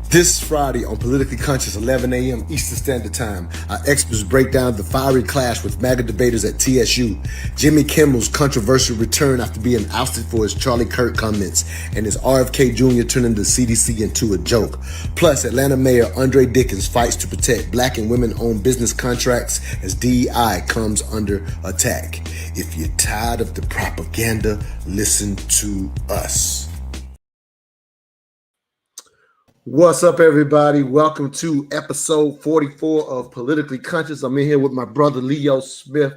This Friday on Politically Conscious, 11 a.m. Eastern Standard Time, our experts break down the fiery clash with MAGA debaters at TSU, Jimmy Kimmel's controversial return after being ousted for his Charlie Kirk comments, and his RFK Jr. turning the CDC into a joke. Plus, Atlanta Mayor Andre Dickens fights to protect black and women-owned business contracts as DEI comes under attack. If you're tired of the propaganda, listen to us. What's up, everybody? Welcome to episode 44 of Politically Conscious. I'm in here with my brother Leo Smith.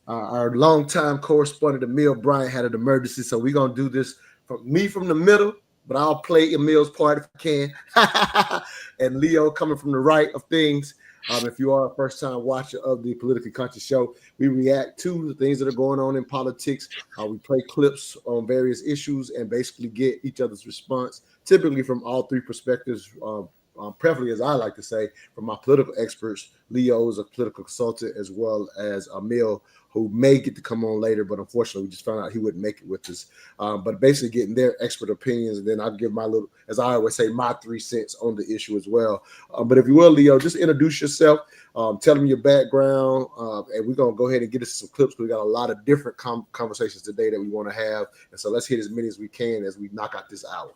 Our longtime correspondent Emil Bryant had an emergency, so we're going to do this from the middle, but I'll play Emil's part if I can. And Leo coming from the right of things. If you are a first-time watcher of the Politically Conscious show, we react to the things that are going on in politics. We play clips on various issues and basically get each other's response, typically from all three perspectives, preferably, as I like to say, from my political experts. Leo is a political consultant, as well as Emil, who may get to come on later, but unfortunately, we just found out he wouldn't make it with us. But basically getting their expert opinions, and then I'll give my little, as I always say, my 3 cents on the issue as well. But if you will, Leo, just introduce yourself, tell them your background, and we're going to go ahead and get us some clips, because we got a lot of different conversations today that we want to have. And so let's hit as many as we can as we knock out this hour.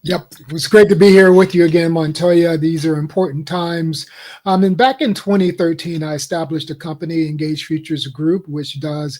Yep, it was great to be here with you again, Montoya. These are important times. And back in 2013, I established a company, Engage Futures Group, which does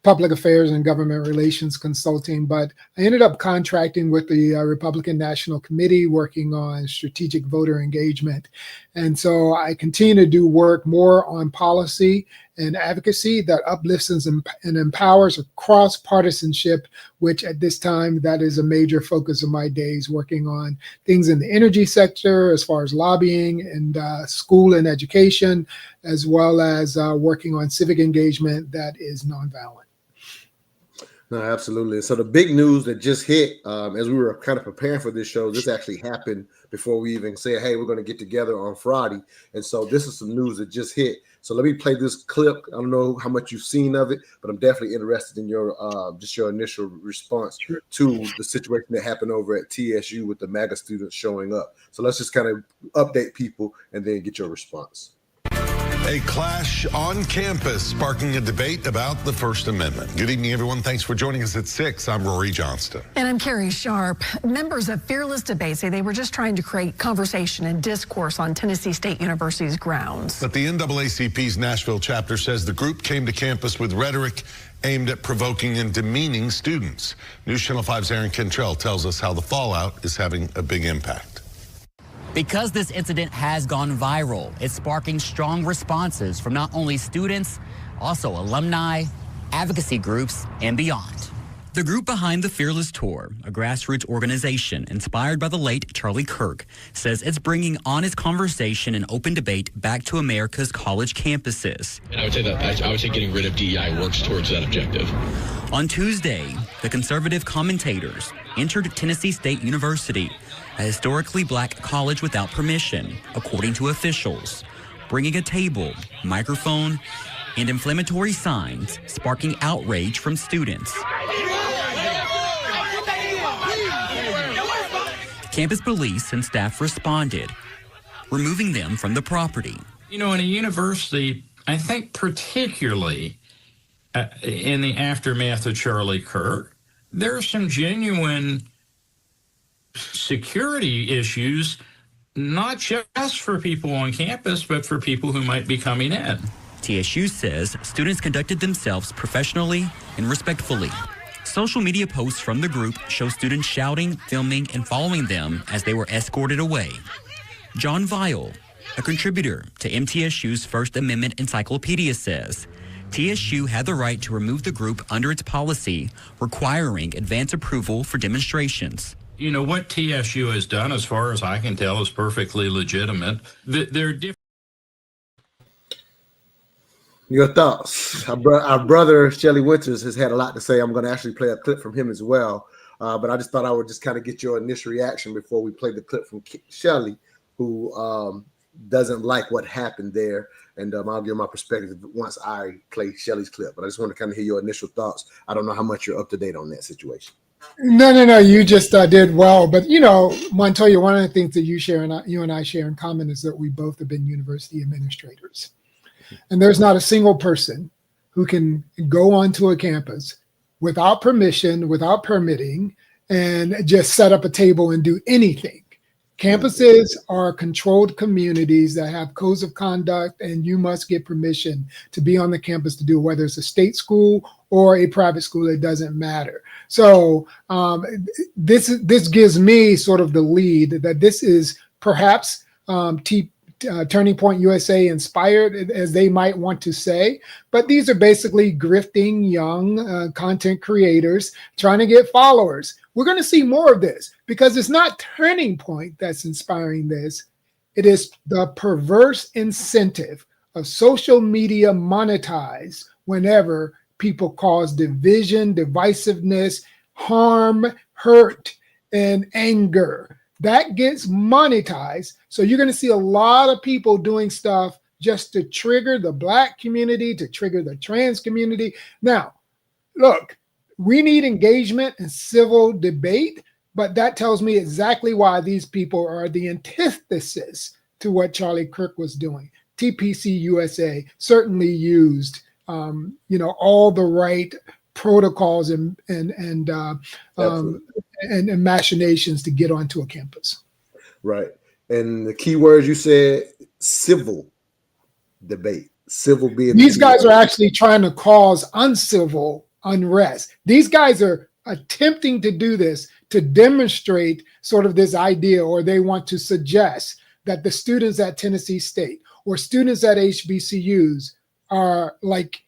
public affairs and government relations consulting. But I ended up contracting with the Republican National Committee, working on strategic voter engagement. And so I continue to do work more on policy and advocacy that uplifts and empowers across partisanship, which at this time, that is a major focus of my days, working on things in the energy sector, as far as lobbying and school and education, as well as working on civic engagement that is nonviolent. No, absolutely. So the big news that just hit, as we were kind of preparing for this show, this actually happened before we even said, hey, we're going to get together on Friday. And so this is some news that just hit. So let me play this clip. I don't know how much you've seen of it, but I'm definitely interested in your just your initial response to the situation that happened over at TSU with the MAGA students showing up. So let's just kind of update people and then get your response. A clash on campus sparking a debate about the First Amendment. Good evening, everyone. Thanks for joining us at 6. I'm Rory Johnston. And I'm Carrie Sharp. Members of Fearless Debate say they were just trying to create conversation and discourse on Tennessee State University's grounds. But the NAACP's Nashville chapter says the group came to campus with rhetoric aimed at provoking and demeaning students. News Channel 5's Aaron Cantrell tells us how the fallout is having a big impact. Because this incident has gone viral, it's sparking strong responses from not only students, also alumni, advocacy groups, and beyond. The group behind the Fearless Tour, a grassroots organization inspired by the late Charlie Kirk, says it's bringing honest conversation and open debate back to America's college campuses. And I would say getting rid of DEI works towards that objective. On Tuesday, the conservative commentators entered Tennessee State University, a historically black college without permission, according to officials, bringing a table, microphone, and inflammatory signs, sparking outrage from students. Campus police and staff responded, removing them from the property. You know, in a university, I think particularly in the aftermath of Charlie Kirk, there are some genuine security issues, not just for people on campus, but for people who might be coming in. TSU says students conducted themselves professionally and respectfully. Social media posts from the group show students shouting, filming, and following them as they were escorted away. John Vial, a contributor to MTSU's First Amendment Encyclopedia, says TSU had the right to remove the group under its policy requiring advance approval for demonstrations. You know, what TSU has done, as far as I can tell, is perfectly legitimate. They're different. Your thoughts? Our brother, Shelly Winters, has had a lot to say. I'm going to actually play a clip from him as well. But I just thought I would just kind of get your initial reaction before we play the clip from Shelly, who doesn't like what happened there. And I'll give my perspective once I play Shelly's clip. But I just want to kind of hear your initial thoughts. I don't know how much you're up to date on that situation. No. You just did well. But, Montoya, one of the things that you and I share in common is that we both have been university administrators. And there's not a single person who can go onto a campus without permission, without permitting, and just set up a table and do anything. Campuses are controlled communities that have codes of conduct, and you must get permission to be on the campus to do, whether it's a state school or a private school, it doesn't matter. So this gives me sort of the lead that this is perhaps Turning Point USA inspired, as they might want to say, but these are basically grifting young content creators trying to get followers. We're going to see more of this because it's not Turning Point that's inspiring this. It is the perverse incentive of social media monetized whenever people cause division, divisiveness, harm, hurt, and anger. That gets monetized. So you're going to see a lot of people doing stuff just to trigger the Black community, to trigger the trans community. Now, look, we need engagement and civil debate, but that tells me exactly why these people are the antithesis to what Charlie Kirk was doing. TPC USA certainly used, all the right protocols and machinations to get onto a campus. Right. And the key words you said, civil debate, civil being. These guys are actually trying to cause uncivil unrest. These guys are attempting to do this to demonstrate sort of this idea, or they want to suggest that the students at Tennessee State or students at HBCUs are like,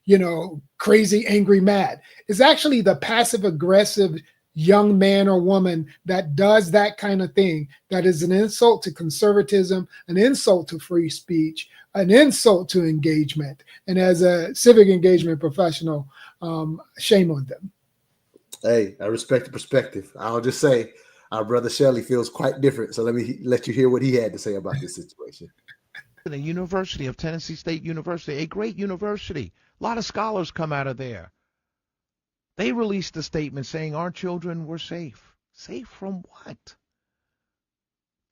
crazy, angry, mad. It's actually the passive aggressive young man or woman that does that kind of thing that is an insult to conservatism, an insult to free speech, an insult to engagement. And as a civic engagement professional, shame on them. Hey, I respect the perspective. I'll just say our brother Shelley feels quite different. So let me let you hear what he had to say about this situation. The University of Tennessee State University, a great university. A lot of scholars come out of there. They released a statement saying our children were safe. Safe from what?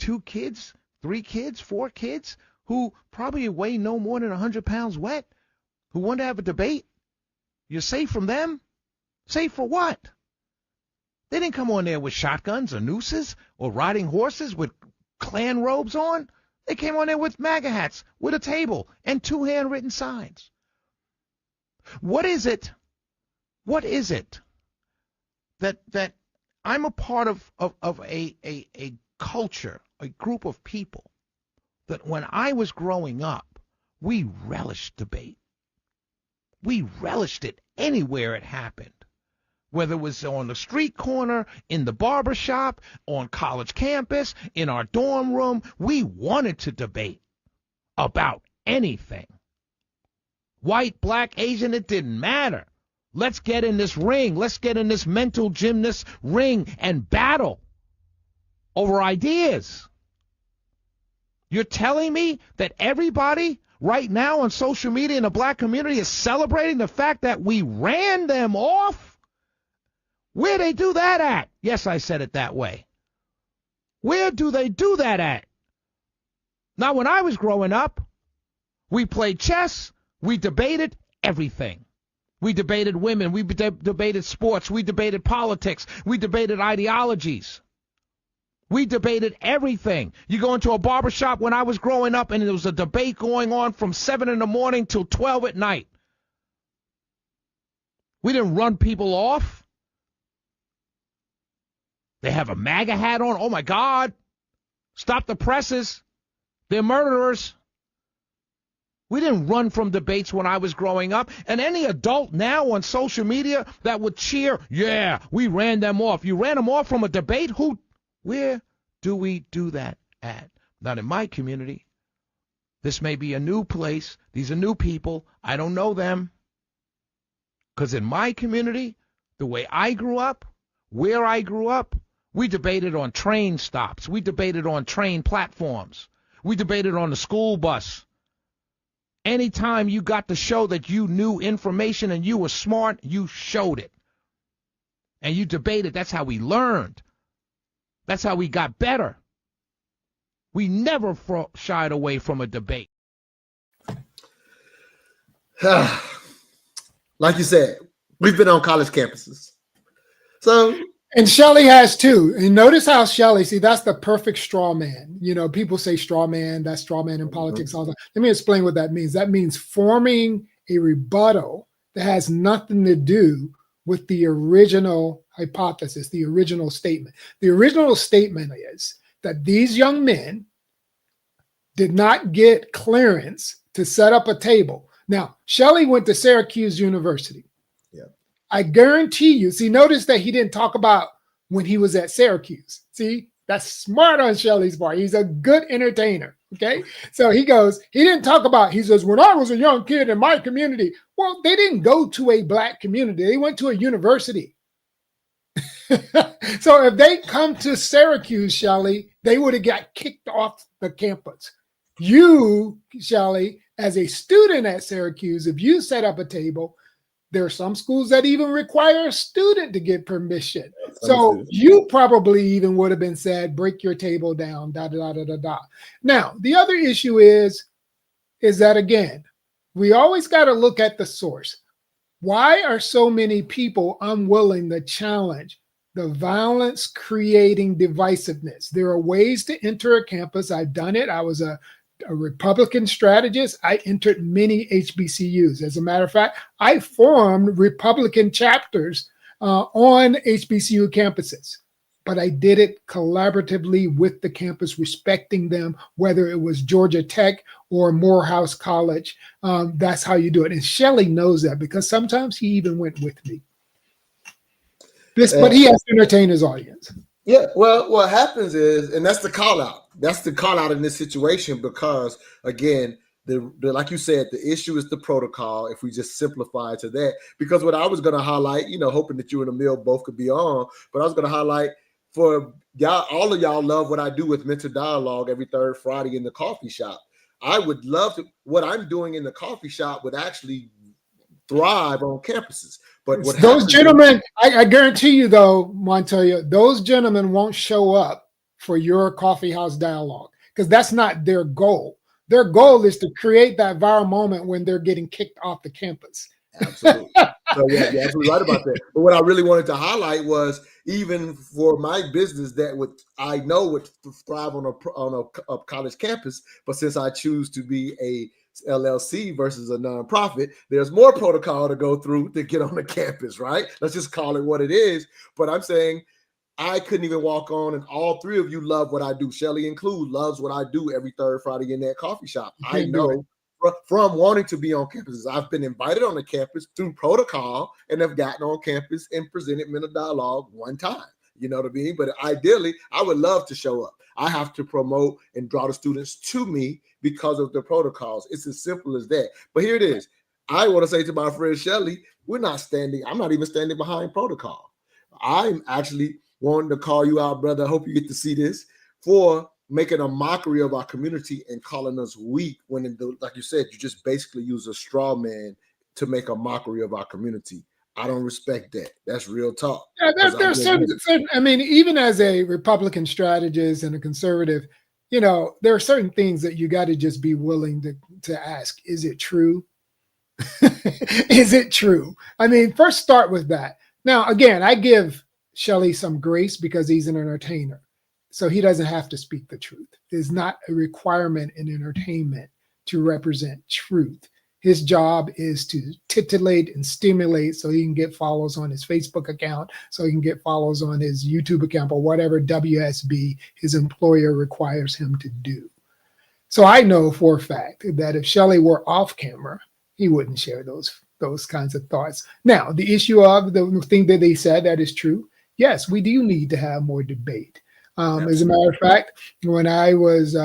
2 kids, 3 kids, 4 kids who probably weigh no more than 100 pounds wet, who want to have a debate? You're safe from them? Safe for what? They didn't come on there with shotguns or nooses or riding horses with Klan robes on. They came on there with MAGA hats, with a table, and 2 handwritten signs. What is it that I'm a part of a culture, a group of people, that when I was growing up, we relished debate. We relished it anywhere it happened. Whether it was on the street corner, in the barber shop, on college campus, in our dorm room, we wanted to debate about anything. White, black, Asian, it didn't matter. Let's get in this ring. Let's get in this mental gymnast ring and battle over ideas. You're telling me that everybody right now on social media in the black community is celebrating the fact that we ran them off? Where they do that at? Yes, I said it that way. Where do they do that at? Now, when I was growing up, we played chess. We debated everything. We debated women. We debated sports. We debated politics. We debated ideologies. We debated everything. You go into a barbershop when I was growing up, and there was a debate going on from 7 in the morning till 12 at night. We didn't run people off. They have a MAGA hat on. Oh, my God. Stop the presses. They're murderers. We didn't run from debates when I was growing up. And any adult now on social media that would cheer, yeah, we ran them off. You ran them off from a debate? Where do we do that at? Not in my community. This may be a new place. These are new people. I don't know them. Because in my community, the way I grew up, where I grew up, we debated on train stops. We debated on train platforms. We debated on the school bus. Anytime you got to show that you knew information and you were smart, you showed it. and you debated. That's how we learned. That's how we got better. We never shied away from a debate. Like you said, we've been on college campuses. So, and Shelley has too. And notice how Shelley, see, that's the perfect straw man. You know, people say straw man, that's straw man in politics. All that. Let me explain what that means. That means forming a rebuttal that has nothing to do with the original hypothesis, the original statement. The original statement is that these young men did not get clearance to set up a table. Now, Shelley went to Syracuse University. Yeah. I guarantee you, see, notice that he didn't talk about when he was at Syracuse. See, that's smart on Shelley's part. He's a good entertainer, okay? So he didn't talk about, he says, when I was a young kid in my community. Well, they didn't go to a black community. They went to a university. So if they come to Syracuse, Shelley, they would have got kicked off the campus. You, Shelley, as a student at Syracuse, if you set up a table, there are some schools that even require a student to get permission. So you probably even would have been said, break your table down, da, da, da, da, da. Now, the other issue is that, again, we always got to look at the source. Why are so many people unwilling to challenge the violence creating divisiveness? There are ways to enter a campus. I've done it. I was a Republican strategist. I entered many HBCUs. As a matter of fact, I formed Republican chapters on HBCU campuses, but I did it collaboratively with the campus, respecting them, whether it was Georgia Tech or Morehouse College. That's how you do it. And Shelley knows that because sometimes he even went with me. But he has to entertain his audience. Yeah, well, what happens is, and that's the call out. That's the call out in this situation because, again, the like you said, the issue is the protocol. If we just simplify it to that, because what I was going to highlight, hoping that you and Emil both could be on, but I was going to highlight for y'all, all of y'all love what I do with Mental Dialogue every third Friday in the coffee shop. I would love to. What I'm doing in the coffee shop would actually thrive on campuses. But what those gentlemen, I guarantee you, though, Montoya, those gentlemen won't show up for your coffee house dialogue because that's not their goal. Their goal is to create that viral moment when they're getting kicked off the campus. Absolutely. So yeah, you're absolutely right about that. But what I really wanted to highlight was even for my business that would thrive on a college campus, but since I choose to be a LLC versus a nonprofit, there's more protocol to go through to get on the campus, right? Let's just call it what it is. But I'm saying I couldn't even walk on, and all three of you love what I do. Shelley included loves what I do every third Friday in that coffee shop. I know from wanting to be on campuses. I've been invited on the campus through protocol and have gotten on campus and presented Mental Dialogue one time. You know what I mean? But ideally, I would love to show up. I have to promote and draw the students to me because of the protocols. It's as simple as that. But here it is. I want to say to my friend Shelley, I'm not even standing behind protocol. I'm actually wanting to call you out, brother. I hope you get to see this, for making a mockery of our community and calling us weak when, like you said, you just basically use a straw man to make a mockery of our community. I don't respect that. That's real talk. Yeah, there's certain, I mean, even as a Republican strategist and a conservative, there are certain things that you got to just be willing to ask. Is it true? Is it true? I mean, first start with that. Now, again, I give Shelley some grace because he's an entertainer. So he doesn't have to speak the truth. It's not a requirement in entertainment to represent truth. His job is to titillate and stimulate so he can get follows on his Facebook account, so he can get follows on his YouTube account, or whatever WSB his employer requires him to do. So I know for a fact that if Shelley were off camera, he wouldn't share those kinds of thoughts. Now, the issue of the thing that they said, that is true. Yes, we do need to have more debate. As a matter of fact, when I was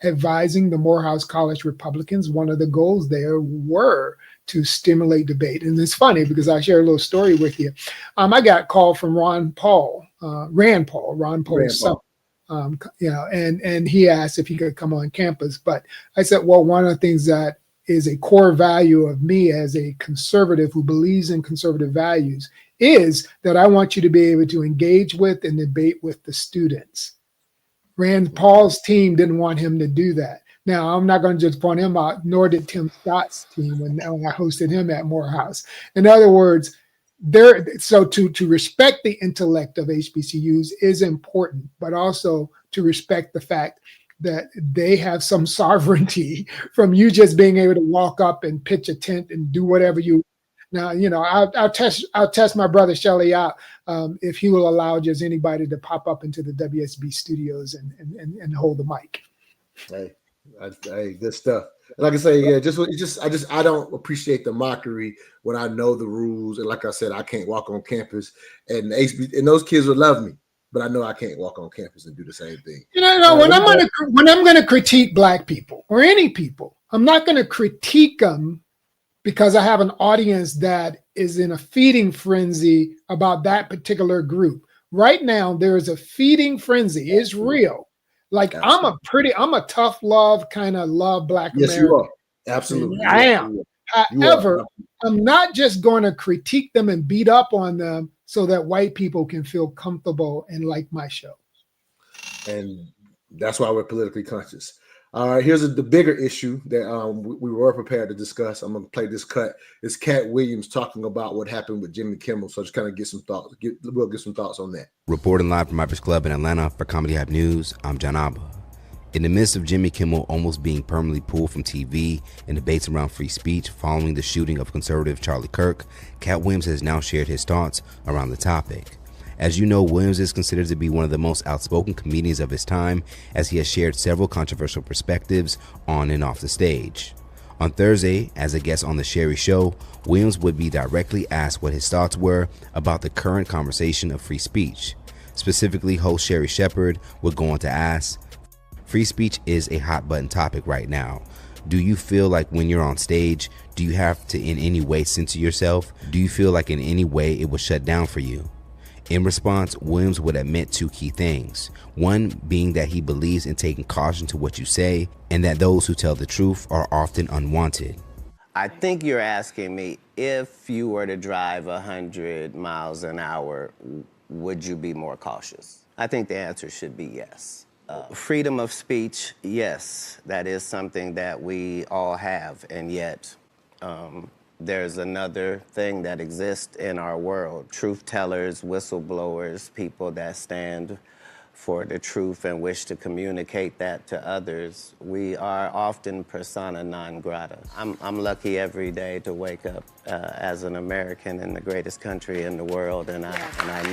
advising the Morehouse College Republicans, one of the goals there were to stimulate debate. And it's funny because I share a little story with you. I got a call from Rand Paul's son. And he asked if he could come on campus. But I said, well, one of the things that is a core value of me as a conservative who believes in conservative values is that I want you to be able to engage with and debate with the students. Rand Paul's team didn't want him to do that. Now, I'm not going to just point him out, nor did Tim Scott's team when I hosted him at Morehouse. In other words, to respect the intellect of HBCUs is important, but also to respect the fact that they have some sovereignty from you just being able to walk up and pitch a tent and do whatever you. Now, I'll test my brother Shelly out if he will allow just anybody to pop up into the WSB studios and hold the mic. Hey, good stuff. Like I say, yeah, I don't appreciate the mockery when I know the rules, and like I said, I can't walk on campus, and those kids would love me, but I know I can't walk on campus and do the same thing. When I'm going to critique Black people or any people, I'm not going to critique them because I have an audience that is in a feeding frenzy about that particular group. Right now, there is a feeding frenzy. It's real. Like absolutely. I'm a tough love kind of love Black American. You are. Absolutely. I am. However, I'm not just going to critique them and beat up on them so that white people can feel comfortable and like my show. And that's why we're politically conscious. All right, here's the bigger issue that we were prepared to discuss. I'm going to play this cut. It's Cat Williams talking about what happened with Jimmy Kimmel. So just kind of get some thoughts. We'll get some thoughts on that. Reporting live from Ivers Club in Atlanta for Comedy Hype News, I'm John Abba. In the midst of Jimmy Kimmel almost being permanently pulled from TV and debates around free speech following the shooting of conservative Charlie Kirk, Cat Williams has now shared his thoughts around the topic. As you know, Williams is considered to be one of the most outspoken comedians of his time, as he has shared several controversial perspectives on and off the stage. On Thursday, as a guest on The Sherry Show, Williams would be directly asked what his thoughts were about the current conversation of free speech. Specifically, host Sherry Shepard would go on to ask, "Free speech is a hot button topic right now. Do you feel like when you're on stage, do you have to in any way censor yourself? Do you feel like in any way it was shut down for you?" In response, Williams would admit two key things. One being that he believes in taking caution to what you say, and that those who tell the truth are often unwanted. I think you're asking me, if you were to drive 100 miles an hour, would you be more cautious? I think the answer should be yes. Freedom of speech, yes, that is something that we all have, and yet there's another thing that exists in our world. Truth tellers, whistleblowers, people that stand for the truth and wish to communicate that to others. We are often persona non grata. I'm lucky every day to wake up as an American in the greatest country in the world, and I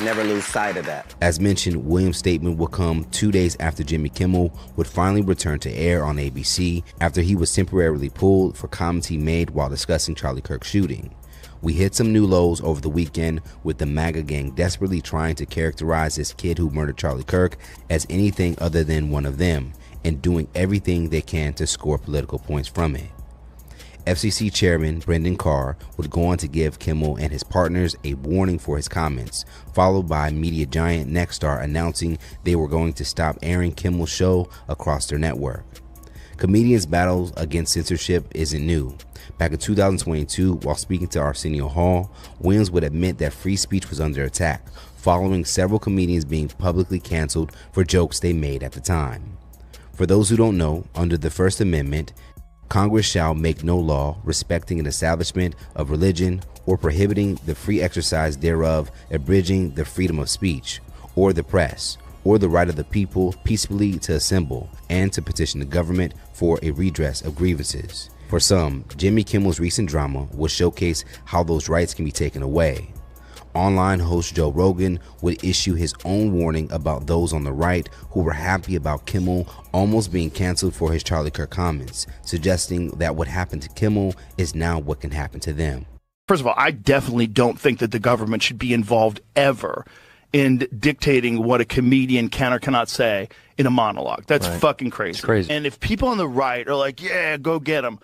never lose sight of that. As mentioned, Williams' statement would come 2 days after Jimmy Kimmel would finally return to air on ABC after he was temporarily pulled for comments he made while discussing Charlie Kirk's shooting. We hit some new lows over the weekend with the MAGA gang desperately trying to characterize this kid who murdered Charlie Kirk as anything other than one of them, and doing everything they can to score political points from it. FCC Chairman Brendan Carr would go on to give Kimmel and his partners a warning for his comments, followed by media giant Nexstar announcing they were going to stop airing Kimmel's show across their network. Comedians' battles against censorship isn't new. Back in 2022, while speaking to Arsenio Hall, Williams would admit that free speech was under attack, following several comedians being publicly canceled for jokes they made at the time. For those who don't know, under the First Amendment, Congress shall make no law respecting an establishment of religion or prohibiting the free exercise thereof, abridging the freedom of speech, or the press, or the right of the people peacefully to assemble and to petition the government for a redress of grievances. For some, Jimmy Kimmel's recent drama will showcase how those rights can be taken away. Online host Joe Rogan would issue his own warning about those on the right who were happy about Kimmel almost being canceled for his Charlie Kirk comments, suggesting that what happened to Kimmel is now what can happen to them. First of all, I definitely don't think that the government should be involved ever in dictating what a comedian can or cannot say in a monologue. That's fucking crazy. It's crazy. And if people on the right are like, yeah, go get them.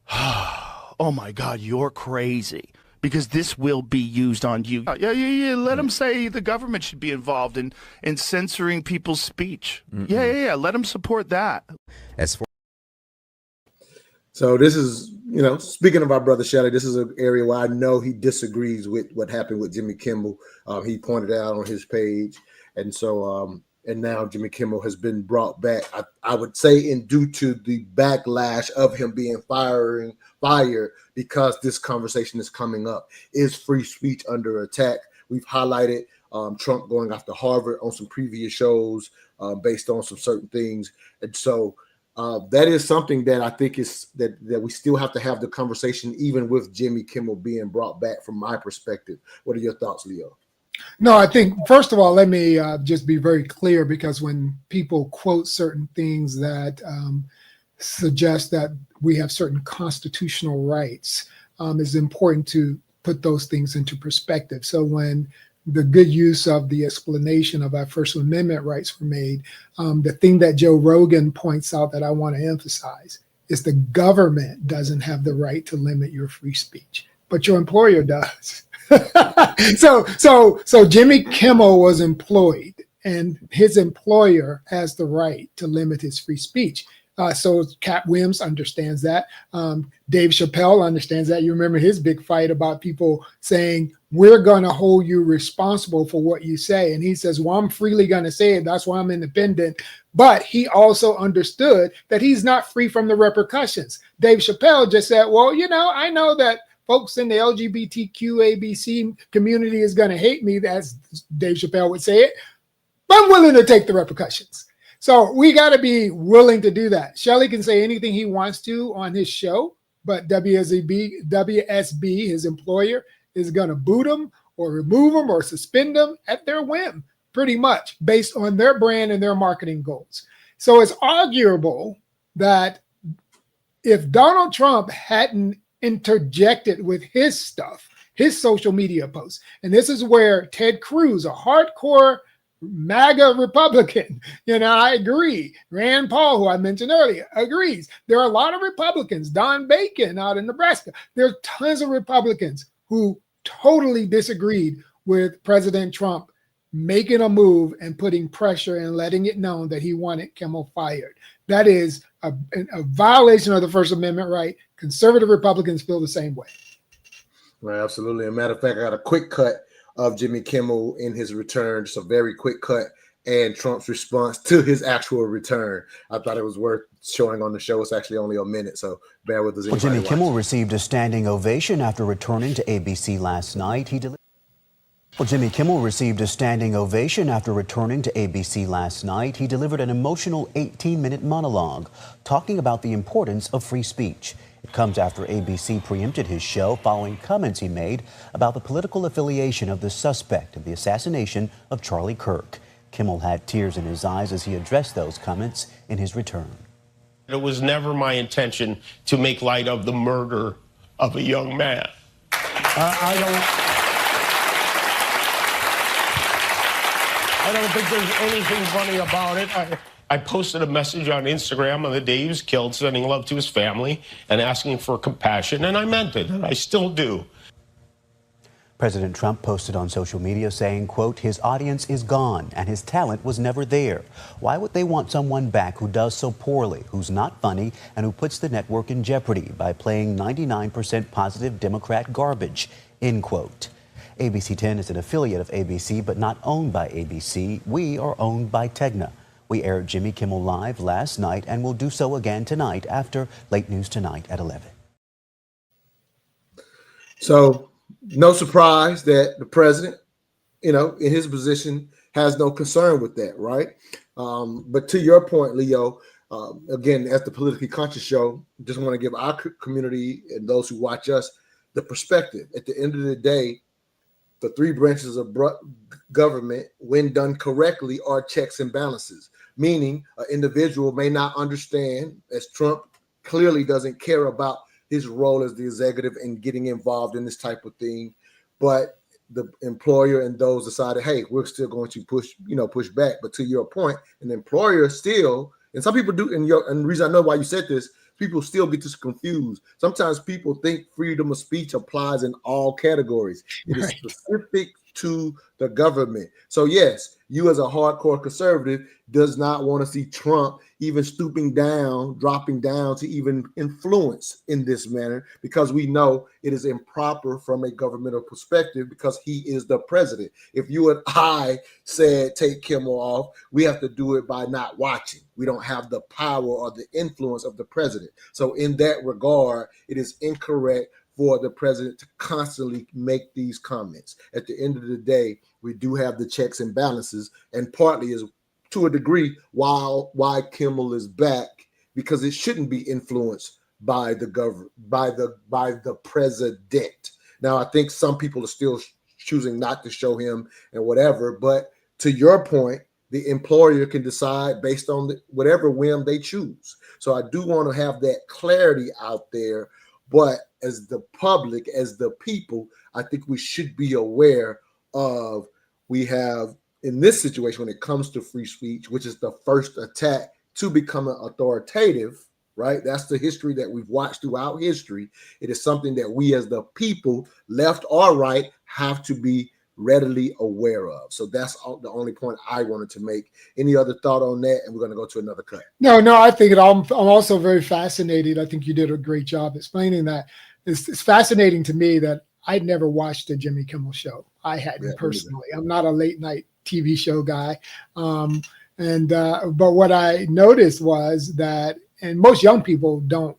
Oh my God, you're crazy. Because this will be used on you. Yeah. Let them say the government should be involved in censoring people's speech. Yeah. Let them support that. So this is speaking of our brother Shelley, this is an area where I know he disagrees with what happened with Jimmy Kimmel. He pointed out on his page, and so and now Jimmy Kimmel has been brought back. I would say, due to the backlash of him being fired because this conversation is coming up. Is free speech under attack? We've highlighted Trump going after Harvard on some previous shows based on some certain things, and so. That is something that I think is that we still have to have the conversation, even with Jimmy Kimmel being brought back. From my perspective, what are your thoughts, Leo? No, I think first of all, let me just be very clear, because when people quote certain things that suggest that we have certain constitutional rights, it's important to put those things into perspective. So when the good use of the explanation of our First Amendment rights were made, the thing that Joe Rogan points out that I want to emphasize is the government doesn't have the right to limit your free speech, but your employer does. So Jimmy Kimmel was employed, and his employer has the right to limit his free speech. So Cat Williams understands that. Dave Chappelle understands that. You remember his big fight about people saying, we're going to hold you responsible for what you say. And he says, well, I'm freely going to say it. That's why I'm independent. But he also understood that he's not free from the repercussions. Dave Chappelle just said, well, I know that folks in the LGBTQ ABC community is going to hate me, as Dave Chappelle would say it, but I'm willing to take the repercussions. So we got to be willing to do that. Shelley can say anything he wants to on his show, but WSB, his employer, is going to boot him or remove him or suspend him at their whim, pretty much based on their brand and their marketing goals. So it's arguable that if Donald Trump hadn't interjected with his stuff, his social media posts, and this is where Ted Cruz, a hardcore MAGA Republican, I agree. Rand Paul, who I mentioned earlier, agrees. There are a lot of Republicans, Don Bacon out in Nebraska. There are tons of Republicans who totally disagreed with President Trump making a move and putting pressure and letting it known that he wanted Kimmel fired. That is a violation of the First Amendment right. Conservative Republicans feel the same way. Right, absolutely. As a matter of fact, I got a quick cut of Jimmy Kimmel in his return, just a very quick cut, and Trump's response to his actual return. I thought it was worth showing on the show. It's actually only a minute, so bear with us. Well, Jimmy Kimmel received a standing ovation after returning to ABC last night. Jimmy Kimmel received a standing ovation after returning to ABC last night. He delivered an emotional 18-minute monologue talking about the importance of free speech. It comes after ABC preempted his show following comments he made about the political affiliation of the suspect in the assassination of Charlie Kirk. Kimmel had tears in his eyes as he addressed those comments in his return. It was never my intention to make light of the murder of a young man. I don't think there's anything funny about it. I posted a message on Instagram on the day he was killed, sending love to his family and asking for compassion, and I meant it, and I still do. President Trump posted on social media saying, quote, his audience is gone and his talent was never there. Why would they want someone back who does so poorly, who's not funny, and who puts the network in jeopardy by playing 99% positive Democrat garbage, end quote. ABC 10 is an affiliate of ABC, but not owned by ABC. We are owned by Tegna. We aired Jimmy Kimmel Live last night and will do so again tonight after Late News Tonight at 11. So no surprise that the president, in his position, has no concern with that, right? But to your point, Leo, again, as the Politically Conscious show, just want to give our community and those who watch us the perspective. At the end of the day, the three branches of government, when done correctly, are checks and balances, meaning an individual may not understand, as Trump clearly doesn't care about his role as the executive and getting involved in this type of thing, but the employer and those decided, hey, we're still going to push back. But to your point, an employer still, and some people do, and the reason I know why you said this, people still get this confused. Sometimes people think freedom of speech applies in all categories. It is specific to the government. So yes, you as a hardcore conservative does not want to see Trump even stooping down, dropping down to even influence in this manner, because we know it is improper from a governmental perspective because he is the president. If you and I said take Kimmel off, we have to do it by not watching. We don't have the power or the influence of the president. So in that regard, it is incorrect for the president to constantly make these comments. At the end of the day, we do have the checks and balances, and partly is to a degree why Kimmel is back, because it shouldn't be influenced by the government, by the president. Now, I think some people are still choosing not to show him and whatever, but to your point, the employer can decide based on whatever whim they choose. So I do want to have that clarity out there. But as the public, as the people, I think we should be aware of, we have in this situation when it comes to free speech, which is the first attack to becoming authoritative, right? That's the history that we've watched throughout history. It is something that we as the people, left or right, have to be readily aware of. So that's the only point I wanted to make. Any other thought on that? And we're going to go to another cut. No, I think I'm also very fascinated. I think you did a great job explaining that. It's fascinating to me that I'd never watched the Jimmy Kimmel show. I hadn't personally. I'm not a late night TV show guy. But what I noticed was that, and most young people don't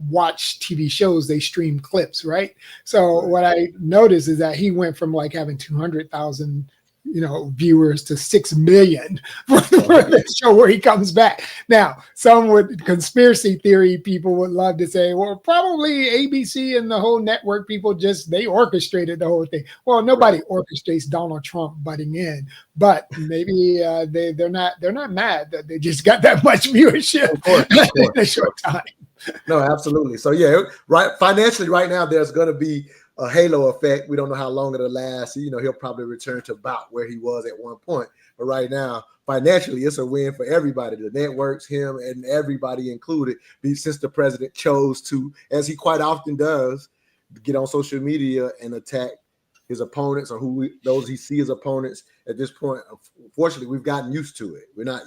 watch TV shows, they stream clips, right? So what I noticed is that he went from like having 200,000 viewers to 6 million for the show where he comes back. Now, some conspiracy theory people would love to say, well, probably ABC and the whole network people they orchestrated the whole thing. Well, nobody orchestrates Donald Trump butting in, but maybe they're not mad that they just got that much viewership in a short time. No, absolutely. So yeah, right. Financially, right now, there's going to be a halo effect. We don't know how long it'll last. He'll probably return to about where he was at one point. But right now, financially, it's a win for everybody. The networks, him, and everybody included, since the president chose to, as he quite often does, get on social media and attack his opponents or those he sees as opponents. At this point, unfortunately, we've gotten used to it. We're not.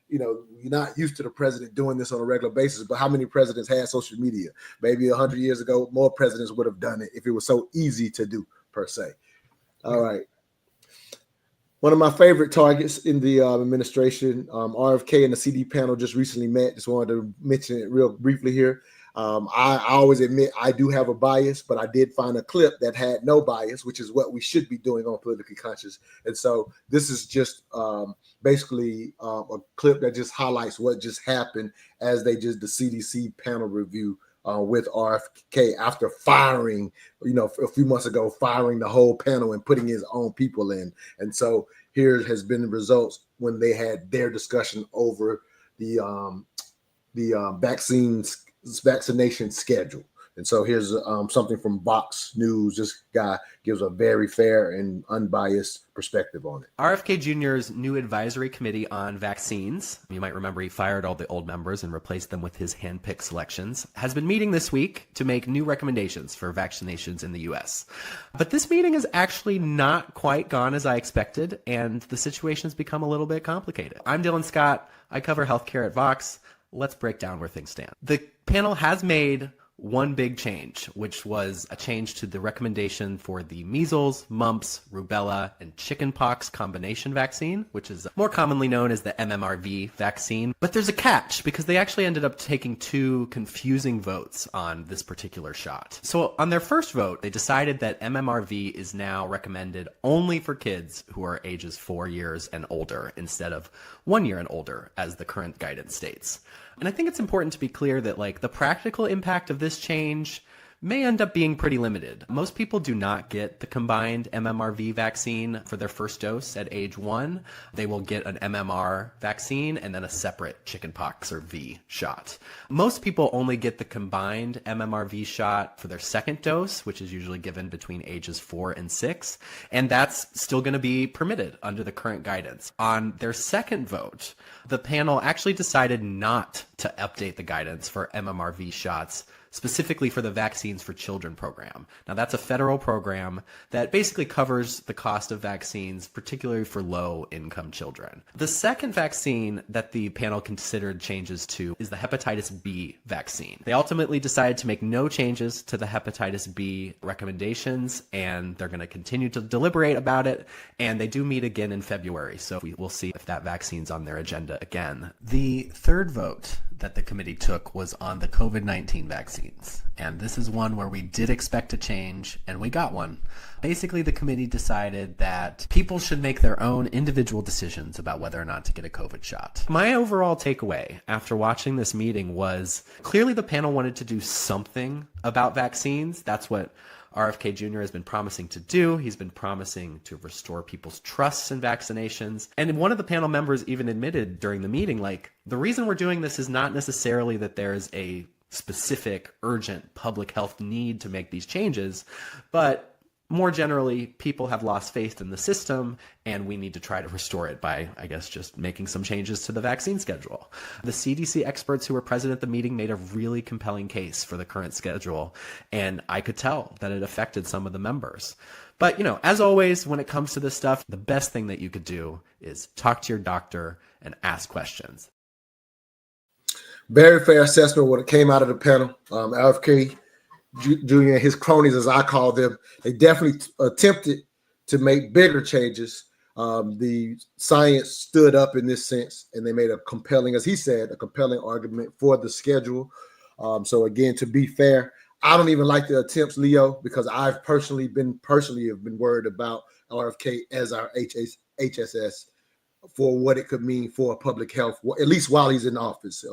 You're not used to the president doing this on a regular basis, but how many presidents had social media? Maybe 100 years ago, more presidents would have done it if it was so easy to do, per se. All right. One of my favorite targets in the administration, RFK and the CD panel just recently met. Just wanted to mention it real briefly here. I always admit I do have a bias, but I did find a clip that had no bias, which is what we should be doing on Politically Conscious. And so this is just basically a clip that just highlights what just happened as the CDC panel review with RFK after firing, a few months ago, firing the whole panel and putting his own people in. And so here has been the results when they had their discussion over the vaccination schedule. And so here's something from Vox News. This guy gives a very fair and unbiased perspective on it. RFK Jr.'s new advisory committee on vaccines, you might remember he fired all the old members and replaced them with his handpicked selections, has been meeting this week to make new recommendations for vaccinations in the U.S. But this meeting has actually not quite gone as I expected, and the situation's become a little bit complicated. I'm Dylan Scott. I cover healthcare at Vox. Let's break down where things stand. The panel has made one big change, which was a change to the recommendation for the measles, mumps, rubella, and chickenpox combination vaccine, which is more commonly known as the MMRV vaccine. But there's a catch, because they actually ended up taking two confusing votes on this particular shot. So on their first vote, they decided that MMRV is now recommended only for kids who are ages 4 years and older, instead of 1 year and older, as the current guidance states. And I think it's important to be clear that the practical impact of this change may end up being pretty limited. Most people do not get the combined MMRV vaccine for their first dose at age 1. They will get an MMR vaccine and then a separate chickenpox or V shot. Most people only get the combined MMRV shot for their second dose, which is usually given between ages 4 and 6. And that's still going to be permitted under the current guidance. On their second vote, the panel actually decided not to update the guidance for MMRV shots specifically for the Vaccines for Children program. Now, that's a federal program that basically covers the cost of vaccines, particularly for low-income children. The second vaccine that the panel considered changes to is the hepatitis B vaccine. They ultimately decided to make no changes to the hepatitis B recommendations, and they're going to continue to deliberate about it, and they do meet again in February, so we'll see if that vaccine's on their agenda again. The third vote that the committee took was on the COVID-19 vaccines. And this is one where we did expect a change, and we got one. Basically, the committee decided that people should make their own individual decisions about whether or not to get a COVID shot. My overall takeaway after watching this meeting was clearly the panel wanted to do something about vaccines. That's what RFK Jr. has been promising to do. He's been promising to restore people's trust in vaccinations. And one of the panel members even admitted during the meeting, like, the reason we're doing this is not necessarily that there's a specific urgent public health need to make these changes, but more generally, people have lost faith in the system, and we need to try to restore it by, I guess, just making some changes to the vaccine schedule. The CDC experts who were present at the meeting made a really compelling case for the current schedule, and I could tell that it affected some of the members. But, as always, when it comes to this stuff, the best thing that you could do is talk to your doctor and ask questions. Very fair assessment when it came out of the panel. RFK Jr. and his cronies, as I call them, they definitely attempted to make bigger changes. The science stood up in this sense, and they made a compelling, as he said, a compelling argument for the schedule. So again, to be fair, I don't even like the attempts, Leo, because I've personally have been worried about RFK as our HSS for what it could mean for public health, at least while he's in office,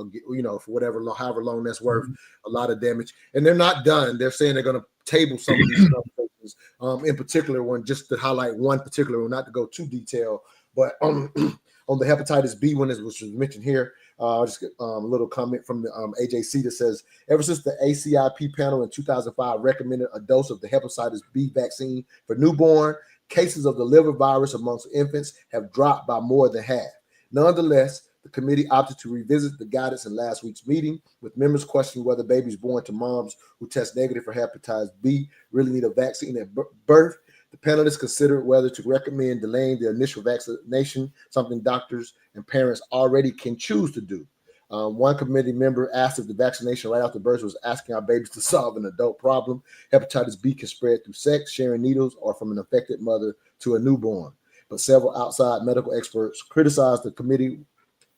for however long that's worth, a lot of damage. And they're not done. They're saying they're going to table some of these conversations, in particular one, just to highlight one particular one, not to go too detailed, but on the hepatitis B one, which was mentioned here, just a little comment from the AJC that says, ever since the ACIP panel in 2005 recommended a dose of the hepatitis B vaccine for newborn, cases of the liver virus amongst infants have dropped by more than half. Nonetheless, the committee opted to revisit the guidance in last week's meeting, with members questioning whether babies born to moms who test negative for hepatitis B really need a vaccine at birth. The panelists considered whether to recommend delaying the initial vaccination, something doctors and parents already can choose to do. One committee member asked if the vaccination right after birth was asking our babies to solve an adult problem. Hepatitis B can spread through sex, sharing needles, or from an infected mother to a newborn. But several outside medical experts criticized the committees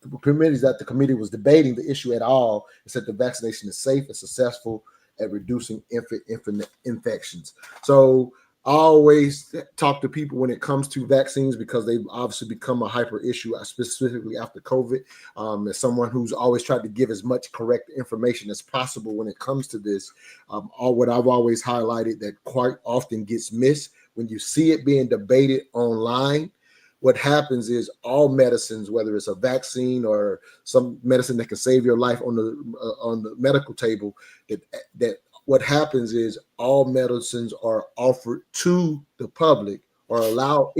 that the committee was debating the issue at all, and said the vaccination is safe and successful at reducing infant infections. So I always talk to people when it comes to vaccines, because they've obviously become a hyper issue, specifically after COVID. As someone who's always tried to give as much correct information as possible when it comes to this, what I've always highlighted that quite often gets missed when you see it being debated online. What happens is all medicines, whether it's a vaccine or some medicine that can save your life on the medical table, that what happens is all medicines are offered to the public or allowed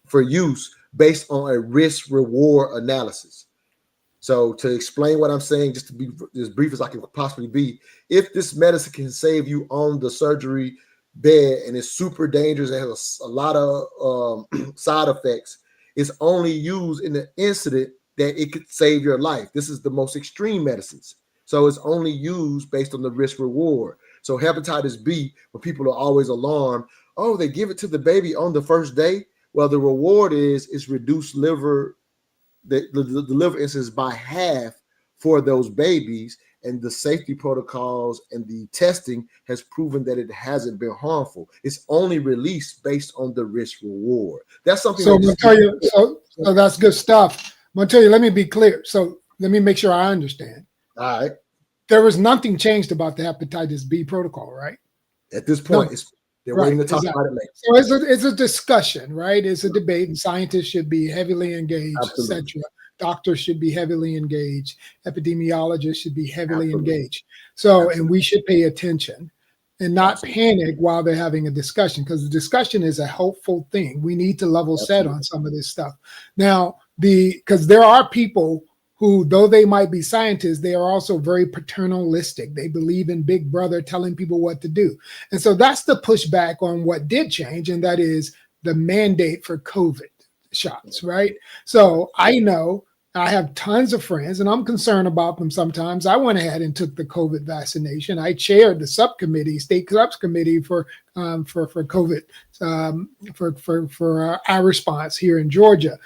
for use based on a risk-reward analysis. So to explain what I'm saying, just to be as brief as I can possibly be, if this medicine can save you on the surgery bed and it's super dangerous and has a lot of side effects, it's only used in the incident that it could save your life. This is the most extreme medicines. So it's only used based on the risk reward. So hepatitis B, when people are always alarmed, oh, they give it to the baby on the first day. Well, the reward is reduced liver, the liver incidence by half for those babies. And the safety protocols and the testing has proven that it hasn't been harmful. It's only released based on the risk reward. That's something. So so that's good stuff. Montoya, let me be clear. So let me make sure I understand. All right. There was nothing changed about the hepatitis B protocol, right? At this point, they're waiting to talk about it later. So it's a discussion, right? It's a debate, and scientists should be heavily engaged, etc. Doctors should be heavily engaged. Epidemiologists should be heavily engaged. So, and we should pay attention and not panic while they're having a discussion, because the discussion is a helpful thing. We need to level set on some of this stuff. Now, because there are people who, though they might be scientists, they are also very paternalistic. They believe in Big Brother telling people what to do. And so that's the pushback on what did change, and that is the mandate for COVID shots, right? So I know I have tons of friends, and I'm concerned about them sometimes. I went ahead and took the COVID vaccination. I chaired the subcommittee, state subcommittee for COVID, for our response here in Georgia.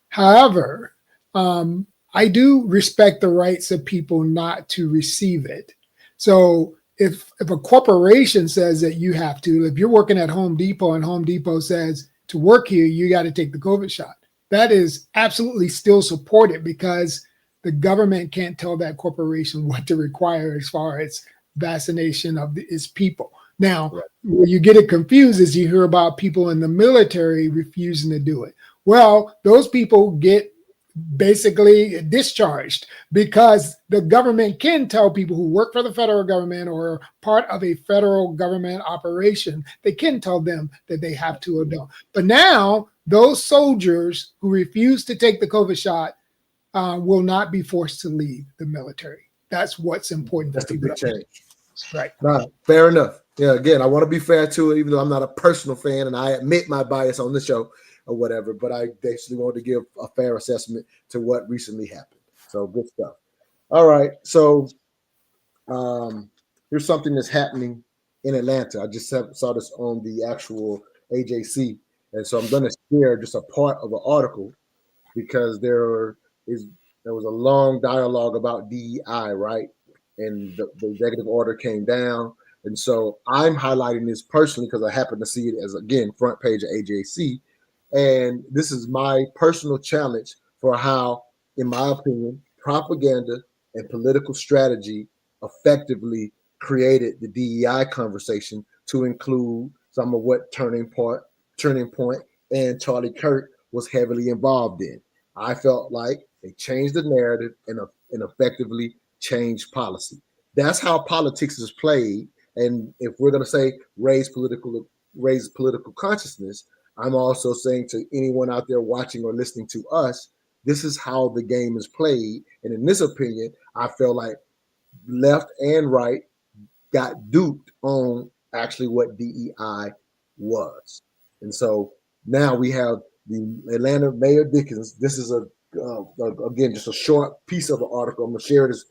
However, I do respect the rights of people not to receive it. So if a corporation says that you have to, if you're working at Home Depot and Home Depot says to work here, you got to take the COVID shot, that is absolutely still supported, because the government can't tell that corporation what to require as far as vaccination of its people. Now, where you get it confused is you hear about people in the military refusing to do it. Well, those people get basically discharged, because the government can tell people who work for the federal government or are part of a federal government operation, they can tell them that they have to or don't. But now those soldiers who refuse to take the COVID shot will not be forced to leave the military. That's what's important. That's the big change. Right. No, fair enough. Yeah, again, I want to be fair to it, even though I'm not a personal fan and I admit my bias on the show or whatever, but I basically wanted to give a fair assessment to what recently happened. So good stuff. All right. So here's something that's happening in Atlanta. I just saw this on the actual AJC. And so I'm going to share just a part of an article, because there was a long dialogue about DEI, right? And the executive order came down. And so I'm highlighting this personally because I happen to see it as, again, front page of AJC. And this is my personal challenge for how, in my opinion, propaganda and political strategy effectively created the DEI conversation to include some of what Turning Point and Charlie Kirk was heavily involved in. I felt like they changed the narrative and effectively changed policy. That's how politics is played. And if we're going to say raise political consciousness, I'm also saying to anyone out there watching or listening to us, this is how the game is played. And in this opinion, I feel like left and right got duped on actually what DEI was. And so now we have the Atlanta Mayor Dickens. This is again, just a short piece of an article. I'm going to share it as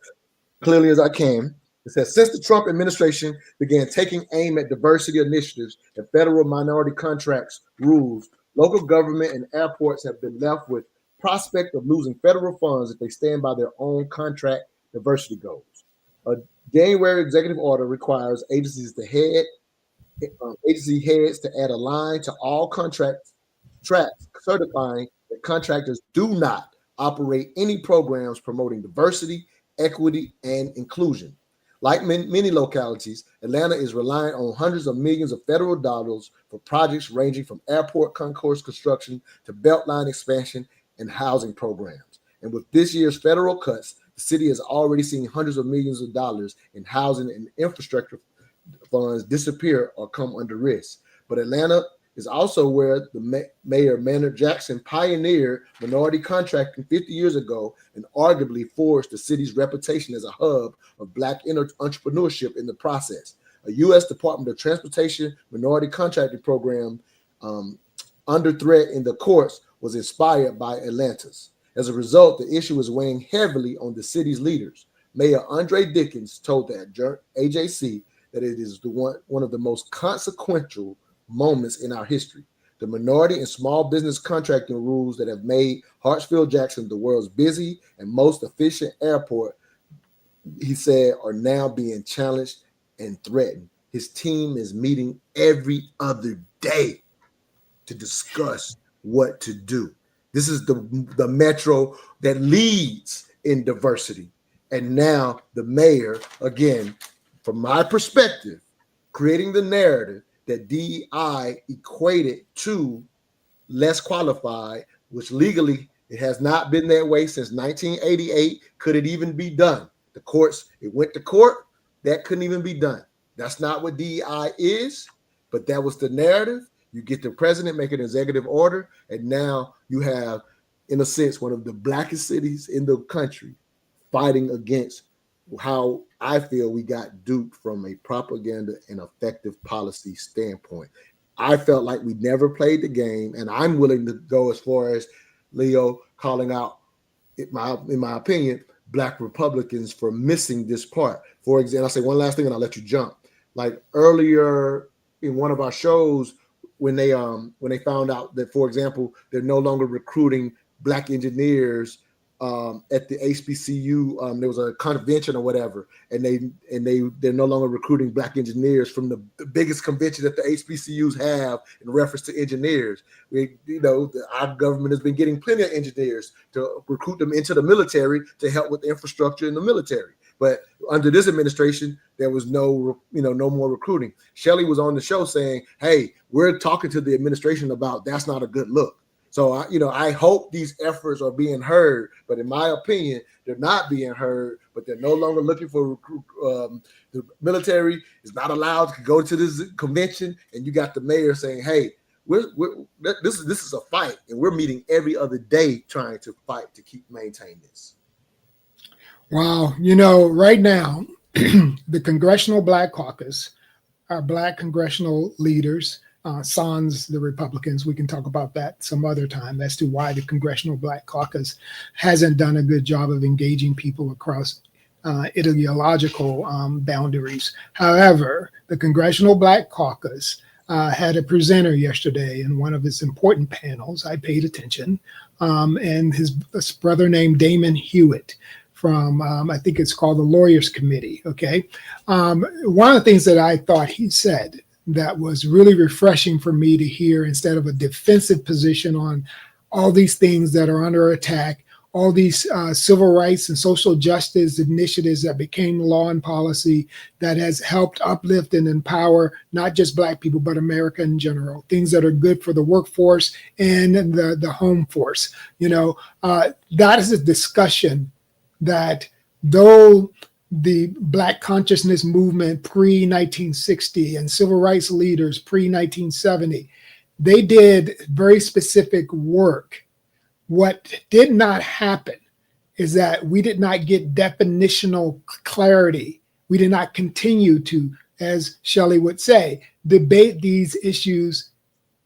clearly as I can. It says, since the Trump administration began taking aim at diversity initiatives and federal minority contracts rules, local government and airports have been left with prospect of losing federal funds if they stand by their own contract diversity goals. A January executive order requires agency heads to add a line to all contracts certifying that contractors do not operate any programs promoting diversity, equity, and inclusion. Like many localities, Atlanta is reliant on hundreds of millions of federal dollars for projects ranging from airport concourse construction to beltline expansion and housing programs. And with this year's federal cuts, the city has already seen hundreds of millions of dollars in housing and infrastructure funds disappear or come under risk. But Atlanta is also where the Mayor Maynard Jackson pioneered minority contracting 50 years ago and arguably forged the city's reputation as a hub of Black entrepreneurship in the process. A U.S. Department of Transportation minority contracting program under threat in the courts was inspired by Atlanta's. As a result, the issue is weighing heavily on the city's leaders. Mayor Andre Dickens told that AJC that it is one of the most consequential moments in our history. The minority and small business contracting rules that have made Hartsfield-Jackson the world's busy and most efficient airport, he said, are now being challenged and threatened. His team is meeting every other day to discuss what to do. This is the metro that leads in diversity. And now the mayor, again, from my perspective, creating the narrative that DEI equated to less qualified, which legally it has not been that way since 1988. Could it even be done? The courts, it went to court, that couldn't even be done. That's not what DEI is, but that was the narrative. You get the president make an executive order, and now you have in a sense, one of the blackest cities in the country, fighting against how I feel we got duped from a propaganda and effective policy standpoint. I felt like we never played the game, and I'm willing to go as far as Leo calling out, in my opinion, Black Republicans for missing this part. For example, I'll say one last thing and I'll let you jump. Like earlier in one of our shows, when they found out that, for example, they're no longer recruiting Black engineers at the HBCU, there was a convention or whatever, and they're no longer recruiting Black engineers from the biggest convention that the HBCUs have in reference to engineers. Our government has been getting plenty of engineers to recruit them into the military to help with the infrastructure in the military. But under this administration, there was no more recruiting. Shelley was on the show saying, "Hey, we're talking to the administration about that's not a good look." So, I hope these efforts are being heard, but in my opinion, they're not being heard, but they're no longer looking for the military is not allowed to go to this convention. And you got the mayor saying, hey, this is a fight, and we're meeting every other day trying to fight to maintain this. Wow. Right now, the Congressional Black Caucus, our Black congressional leaders, sans the Republicans, we can talk about that some other time as to why the Congressional Black Caucus hasn't done a good job of engaging people across ideological boundaries. However, the Congressional Black Caucus had a presenter yesterday in one of its important panels. I paid attention, and his brother named Damon Hewitt from, I think it's called the Lawyers Committee, okay? One of the things that I thought he said that was really refreshing for me to hear, instead of a defensive position on all these things that are under attack, all these civil rights and social justice initiatives that became law and policy that has helped uplift and empower not just Black people, but America in general, things that are good for the workforce and the home force. That is a discussion that, though the Black consciousness movement pre-1960 and civil rights leaders pre-1970, they did very specific work. What did not happen is that we did not get definitional clarity. We did not continue to, as Shelley would say, debate these issues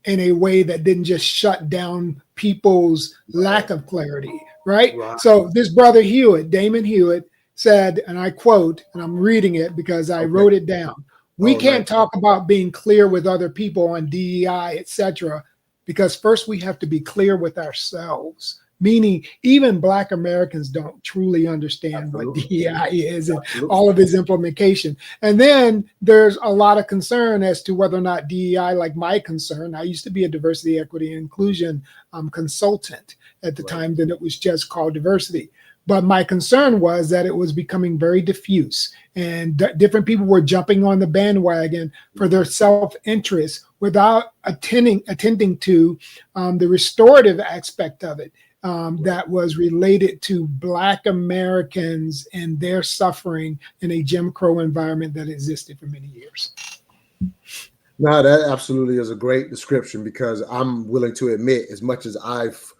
in a way that didn't just shut down people's lack of clarity, right? So this brother Hewitt, Damon Hewitt, said, and I quote, and I'm reading it because I wrote it down, we can't talk about being clear with other people on DEI, etc., because first we have to be clear with ourselves, meaning even Black Americans don't truly understand what DEI is and all of its implementation. And then there's a lot of concern as to whether or not DEI, like my concern, I used to be a diversity, equity, and inclusion consultant at the time that it was just called diversity. But my concern was that it was becoming very diffuse, and different people were jumping on the bandwagon for their self-interest without attending to the restorative aspect of it that was related to Black Americans and their suffering in a Jim Crow environment that existed for many years. No, that absolutely is a great description, because I'm willing to admit, as much as I've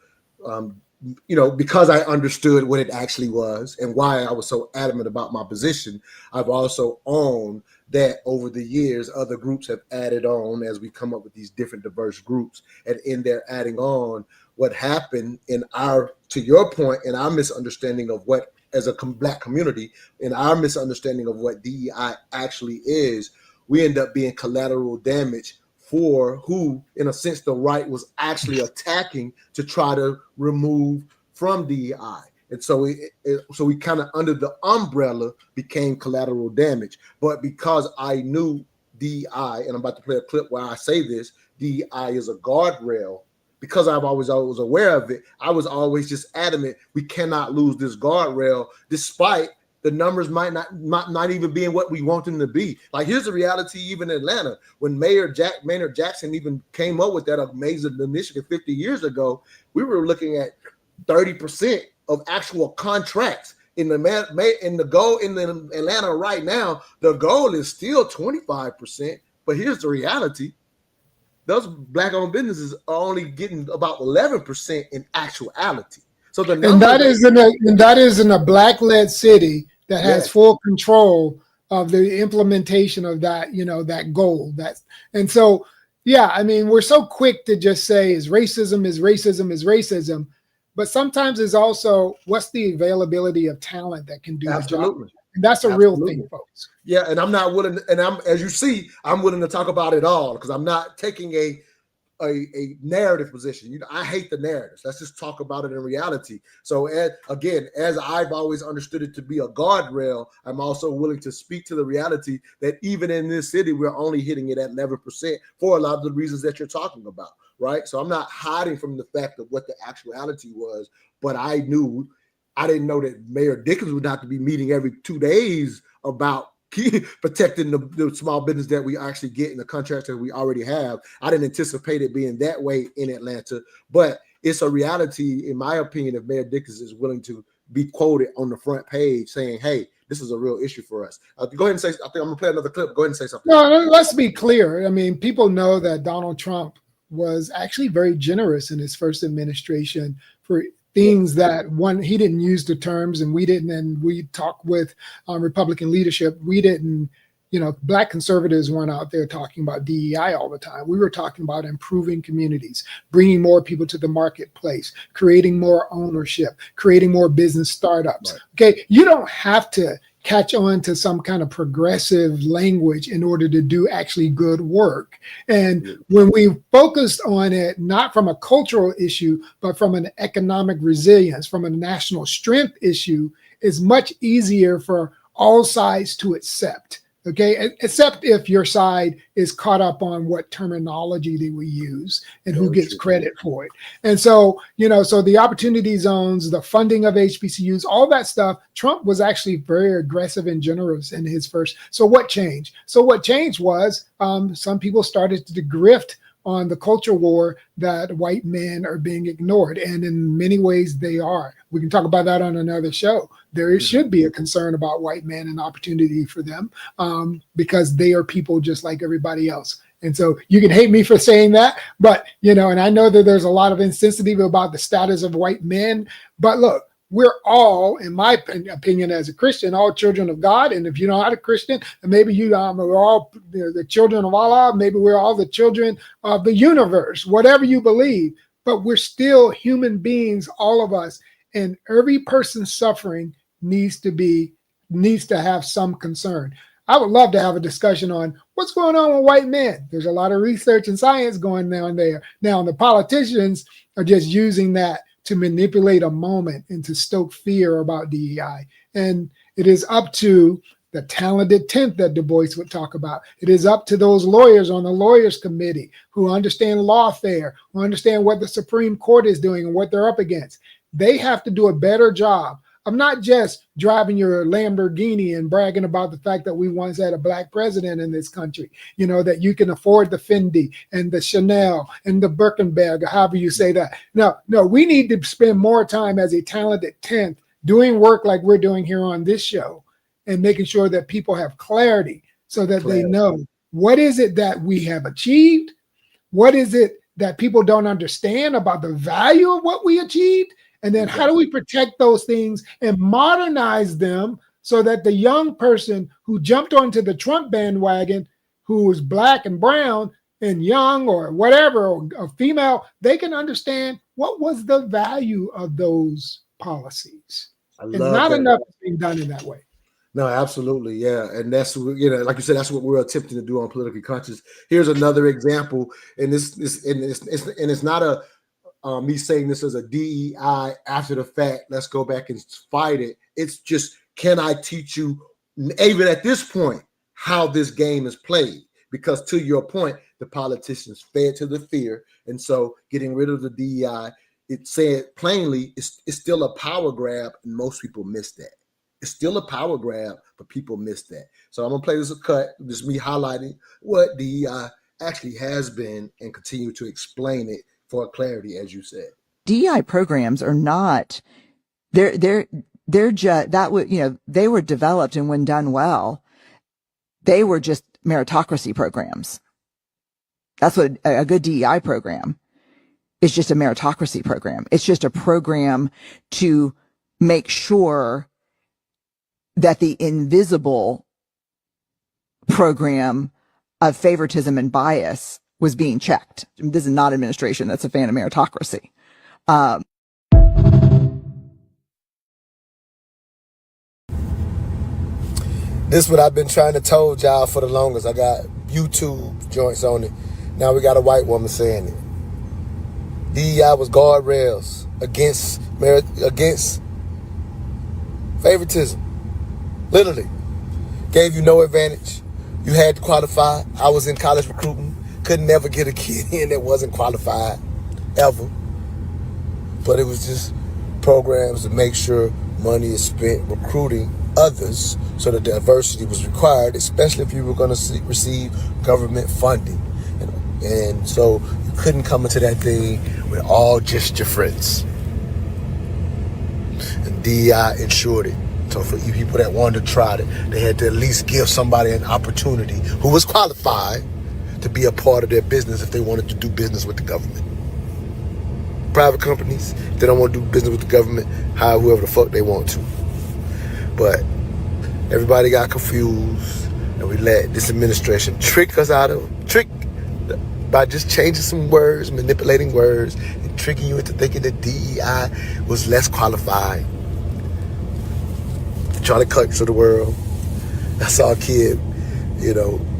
because I understood what it actually was and why I was so adamant about my position, I've also owned that over the years, other groups have added on as we come up with these different diverse groups. And in their adding on, what happened to your point, in our misunderstanding of what, as a Black community, in our misunderstanding of what DEI actually is, we end up being collateral damage for who, in a sense, the right was actually attacking to try to remove from DEI. And so we kind of, under the umbrella, became collateral damage. But because I knew DEI, and I'm about to play a clip where I say this, DEI is a guardrail, because I was aware of it, I was always just adamant, we cannot lose this guardrail, despite the numbers might not even being what we want them to be. Like, here's the reality, even in Atlanta, when Mayor Maynard Jackson even came up with that amazing initiative 50 years ago, we were looking at 30% of actual contracts. In the goal in Atlanta right now, the goal is still 25%. But here's the reality. those black-owned businesses are only getting about 11% in actuality. So the and that is in a black-led city that has full control of the implementation of that, that goal. And so, yeah, I mean, we're so quick to just say is racism, but sometimes it's also what's the availability of talent that can do the job. And that's a real thing, folks. Yeah, and I'm not willing, and as you see, I'm willing to talk about it all because I'm not taking a narrative position. I hate the narratives. Let's just talk about it in reality. So as I've always understood it to be a guardrail, I'm also willing to speak to the reality that even in this city, we're only hitting it at 11% for a lot of the reasons that you're talking about, right? So I'm not hiding from the fact of what the actuality was, but I didn't know that Mayor Dickens would have to be meeting every 2 days about protecting the small business that we actually get in the contracts that we already have. I didn't anticipate it being that way in Atlanta, but it's a reality, in my opinion, if Mayor Dickens is willing to be quoted on the front page saying, hey, this is a real issue for us. Go ahead and say, I think I'm gonna play another clip. Go ahead and say something. No, let's be clear. I mean, people know that Donald Trump was actually very generous in his first administration for things that he didn't use the terms and we didn't, and we talked with Republican leadership. We didn't, Black conservatives weren't out there talking about DEI all the time. We were talking about improving communities, bringing more people to the marketplace, creating more ownership, creating more business startups. Right. Okay, you don't have to catch on to some kind of progressive language in order to do actually good work. And when we focused on it, not from a cultural issue, but from an economic resilience, from a national strength issue, is much easier for all sides to accept. Okay, except if your side is caught up on what terminology that we use and who gets credit for it. And so, so the opportunity zones, the funding of HBCUs, all that stuff, Trump was actually very aggressive and generous in his first. So what changed? So what changed was some people started to grift on the culture war that white men are being ignored. And in many ways they are. We can talk about that on another show. There should be a concern about white men and opportunity for them because they are people just like everybody else. And so you can hate me for saying that, but, and I know that there's a lot of insensitivity about the status of white men, but look, we're all, in my opinion, as a Christian, all children of God. And if you're not a Christian, maybe we're all the children of Allah. Maybe we're all the children of the universe, whatever you believe. But we're still human beings, all of us. And every person suffering needs to have some concern. I would love to have a discussion on what's going on with white men. There's a lot of research and science going on there. Now, the politicians are just using that to manipulate a moment and to stoke fear about DEI. And it is up to the talented 10th that Du Bois would talk about. It is up to those lawyers on the lawyers committee who understand lawfare, who understand what the Supreme Court is doing and what they're up against. They have to do a better job of not just driving your Lamborghini and bragging about the fact that we once had a black president in this country, that you can afford the Fendi and the Chanel and the Birkenberg, or however you say that. No, we need to spend more time as a talented 10th doing work like we're doing here on this show and making sure that people have clarity so that they know what is it that we have achieved, what is it that people don't understand about the value of what we achieved, and then how do we protect those things and modernize them so that the young person who jumped onto the Trump bandwagon, who is black and brown and young or whatever, or a female, they can understand what was the value of those policies. And not enough is being done in that way. No, absolutely. Yeah. And that's, like you said, that's what we're attempting to do on Politically Conscious. Here's another example. And it's not a, me saying this as a DEI after the fact, let's go back and fight it. It's just, can I teach you, even at this point, how this game is played? Because to your point, the politicians fed to the fear. And so getting rid of the DEI, it said plainly, it's still a power grab, and most people miss that. It's still a power grab, but people miss that. So I'm going to play this a cut, just me highlighting what DEI actually has been and continue to explain it for clarity, as you said. DEI programs are not, they're just, that would, they were developed, and when done well, they were just meritocracy programs. That's what a good DEI program is, just a meritocracy program. It's just a program to make sure that the invisible program of favoritism and bias was being checked. This is not administration that's a fan of meritocracy. This is what I've been trying to tell y'all for the longest. I got YouTube joints on it. Now we got a white woman saying it. DEI was guardrails against favoritism. Literally. Gave you no advantage. You had to qualify. I was in college recruiting. Could never get a kid in that wasn't qualified. Ever. But it was just programs to make sure money is spent recruiting others so that diversity was required, especially if you were going to receive government funding. And so you couldn't come into that thing with all just your friends. And DEI ensured it. So for you people that wanted to try it, they had to at least give somebody an opportunity who was qualified to be a part of their business if they wanted to do business with the government. Private companies, they don't want to do business with the government, hire whoever the fuck they want to. But everybody got confused, and we let this administration trick by just changing some words, manipulating words, and tricking you into thinking that DEI was less qualified. Charlie Kirk of the world. I saw a kid,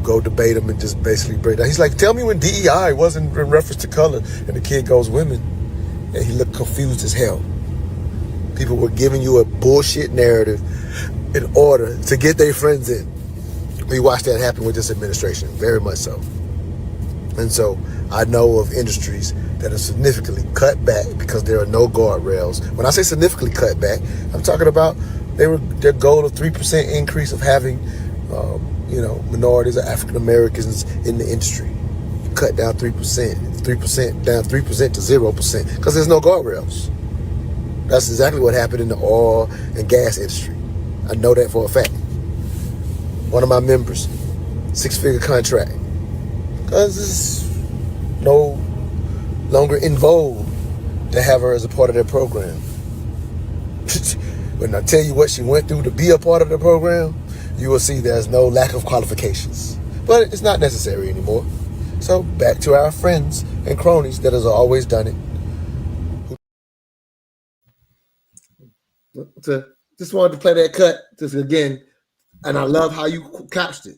go debate him and just basically break down. He's like, tell me when DEI wasn't in reference to color. And the kid goes, women. And he looked confused as hell. People were giving you a bullshit narrative in order to get their friends in. We watched that happen with this administration, very much so. And so I know of industries that are significantly cut back because there are no guardrails. When I say significantly cut back, I'm talking about their goal of 3% increase of having, minorities or African Americans in the industry. Cut down 3%, down 3% to 0% because there's no guardrails. That's exactly what happened in the oil and gas industry. I know that for a fact. One of my members, 6-figure contract, because it's no longer in vogue to have her as a part of their program. When I tell you what she went through to be a part of the program, you will see there's no lack of qualifications. But it's not necessary anymore. So back to our friends and cronies that has always done it. Just wanted to play that cut just again, and I love how you couched it.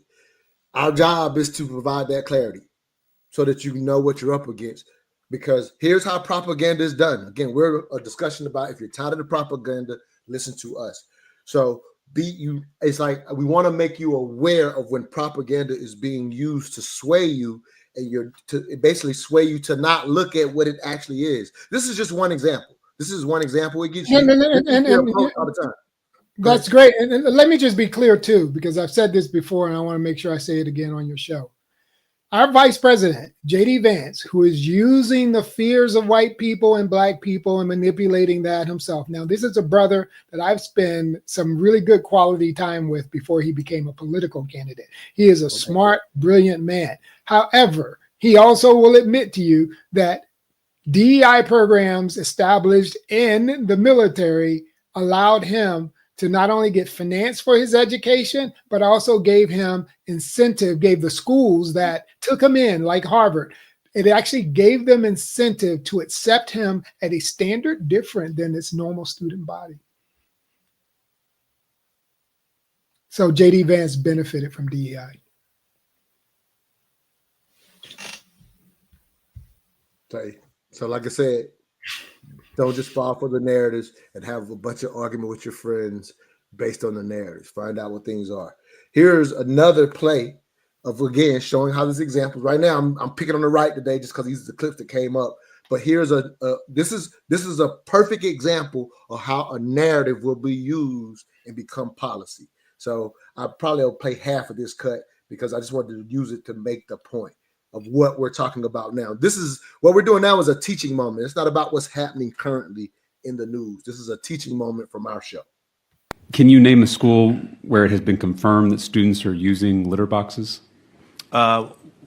Our job is to provide that clarity so that you know what you're up against. Because here's how propaganda is done. Again, we're a discussion about if you're tired of the propaganda, listen to us. So it's like we want to make you aware of when propaganda is being used to sway you, and basically sway you to not look at what it actually is. This is just one example. It gives you all the time. That's great. And let me just be clear too, because I've said this before and I want to make sure I say it again on your show. Our vice president, J.D. Vance, who is using the fears of white people and black people and manipulating that himself. Now, this is a brother that I've spent some really good quality time with before he became a political candidate. He is a smart, brilliant man. However, he also will admit to you that DEI programs established in the military allowed him to not only get finance for his education, but also gave him incentive, gave the schools that took him in, like Harvard, it actually gave them incentive to accept him at a standard different than its normal student body. So J.D. Vance benefited from DEI. So like I said, don't just fall for the narratives and have a bunch of argument with your friends based on the narratives. Find out what things are. Here's another play of, again, showing how this example. Right now, I'm picking on the right today just because these are the clips that came up. But here's this is a perfect example of how a narrative will be used and become policy. So I probably will play half of this cut because I just wanted to use it to make the point of what we're talking about now. This is what we're doing now is a teaching moment. It's not about what's happening currently in the news. This is a teaching moment from our show. Can you name a school where it has been confirmed that students are using litter boxes?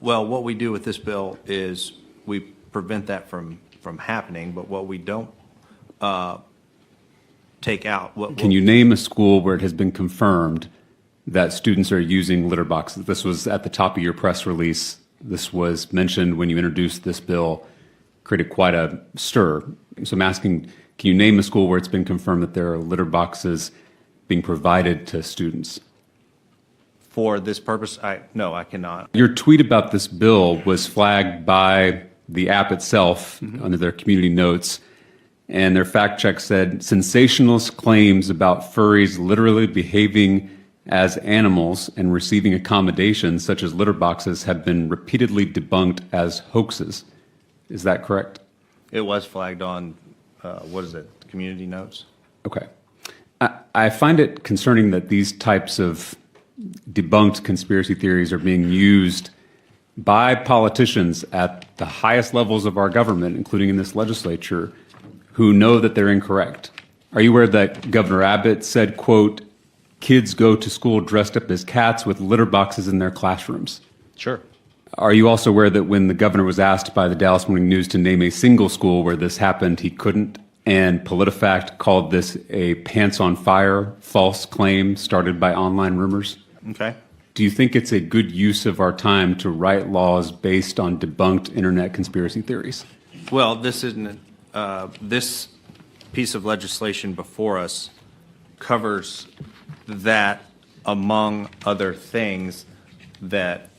Well, what we do with this bill is we prevent that from happening, but what we don't take out. Can you name a school where it has been confirmed that students are using litter boxes? This was at the top of your press release. This was mentioned when you introduced this bill, created quite a stir. So I'm asking, can you name a school where it's been confirmed that there are litter boxes being provided to students? For this purpose, no, I cannot. Your tweet about this bill was flagged by the app itself under their community notes, and their fact check said sensationalist claims about furries literally behaving as animals and receiving accommodations such as litter boxes have been repeatedly debunked as hoaxes. Is that correct? It was flagged on, community notes? Okay. I find it concerning that these types of debunked conspiracy theories are being used by politicians at the highest levels of our government, including in this legislature, who know that they're incorrect. Are you aware that Governor Abbott said, quote, kids go to school dressed up as cats with litter boxes in their classrooms? Sure. Are you also aware that when the governor was asked by the Dallas Morning News to name a single school where this happened, he couldn't? And PolitiFact called this a pants on fire false claim started by online rumors? Okay. Do you think it's a good use of our time to write laws based on debunked internet conspiracy theories? Well, this isn't. This piece of legislation before us covers that, among other things that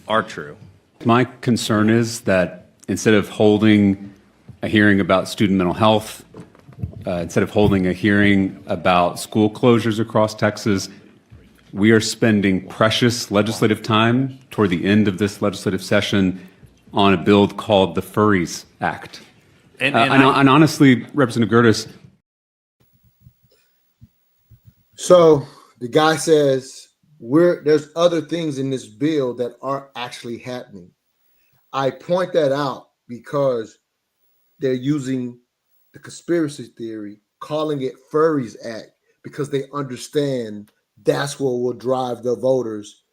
are true. My concern is that instead of holding a hearing about student mental health, instead of holding a hearing about school closures across Texas, we are spending precious legislative time toward the end of this legislative session on a bill called the Furries Act. And honestly, Representative Gertis. So the guy says there's other things in this bill that aren't actually happening. I point that out because they're using the conspiracy theory, calling it Furries Act, because they understand that's what will drive the voters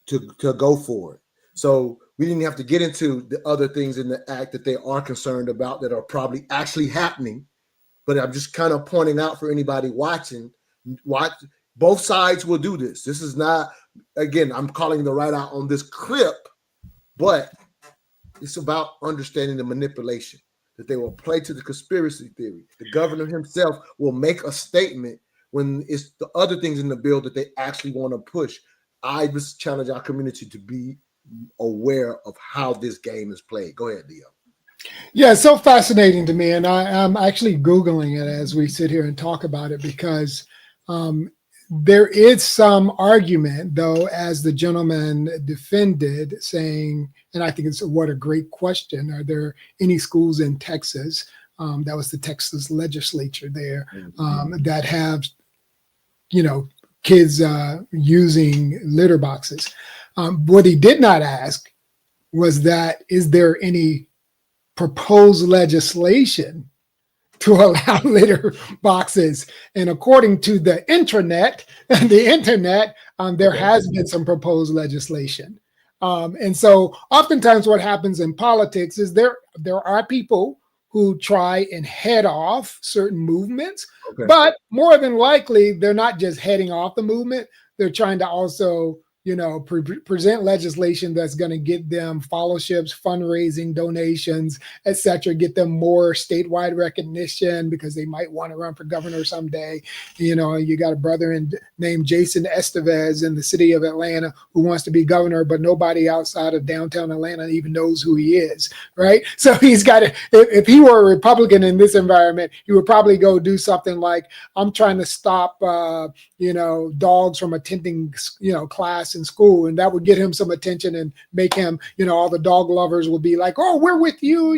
to go for it. So we didn't have to get into the other things in the act that they are concerned about that are probably actually happening. But I'm just kind of pointing out for anybody watching, both sides will do this. This is not, again, I'm calling the right out on this clip, but it's about understanding the manipulation that they will play to the conspiracy theory. The governor himself will make a statement when it's the other things in the bill that they actually want to push. I just challenge our community to be aware of how this game is played. Go ahead, Leo. Yeah, it's so fascinating to me. And I'm actually Googling it as we sit here and talk about it, because there is some argument, though, as the gentleman defended, saying, and I think it's what a great question, are there any schools in Texas, that was the Texas legislature there, that have, kids using litter boxes? What he did not ask was that, is there any proposed legislation to allow litter boxes? And according to the internet, there has been some proposed legislation. And so oftentimes what happens in politics is there are people who try and head off certain movements, but more than likely, they're not just heading off the movement. They're trying to also present legislation that's going to get them fellowships, fundraising, donations, etc., get them more statewide recognition because they might want to run for governor someday. You got a brother named Jason Estevez in the city of Atlanta who wants to be governor, but nobody outside of downtown Atlanta even knows who he is, right? So he's got to, if he were a Republican in this environment, he would probably go do something like, I'm trying to stop, dogs from attending, class in school, and that would get him some attention and make him, all the dog lovers will be like, oh, we're with you,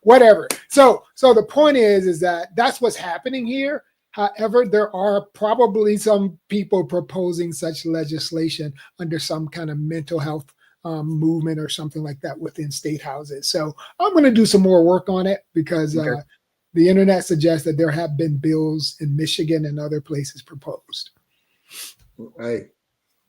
whatever. So the point is that that's what's happening here. However, there are probably some people proposing such legislation under some kind of mental health movement or something like that within state houses. So I'm going to do some more work on it, because the internet suggests that there have been bills in Michigan and other places proposed. Hey,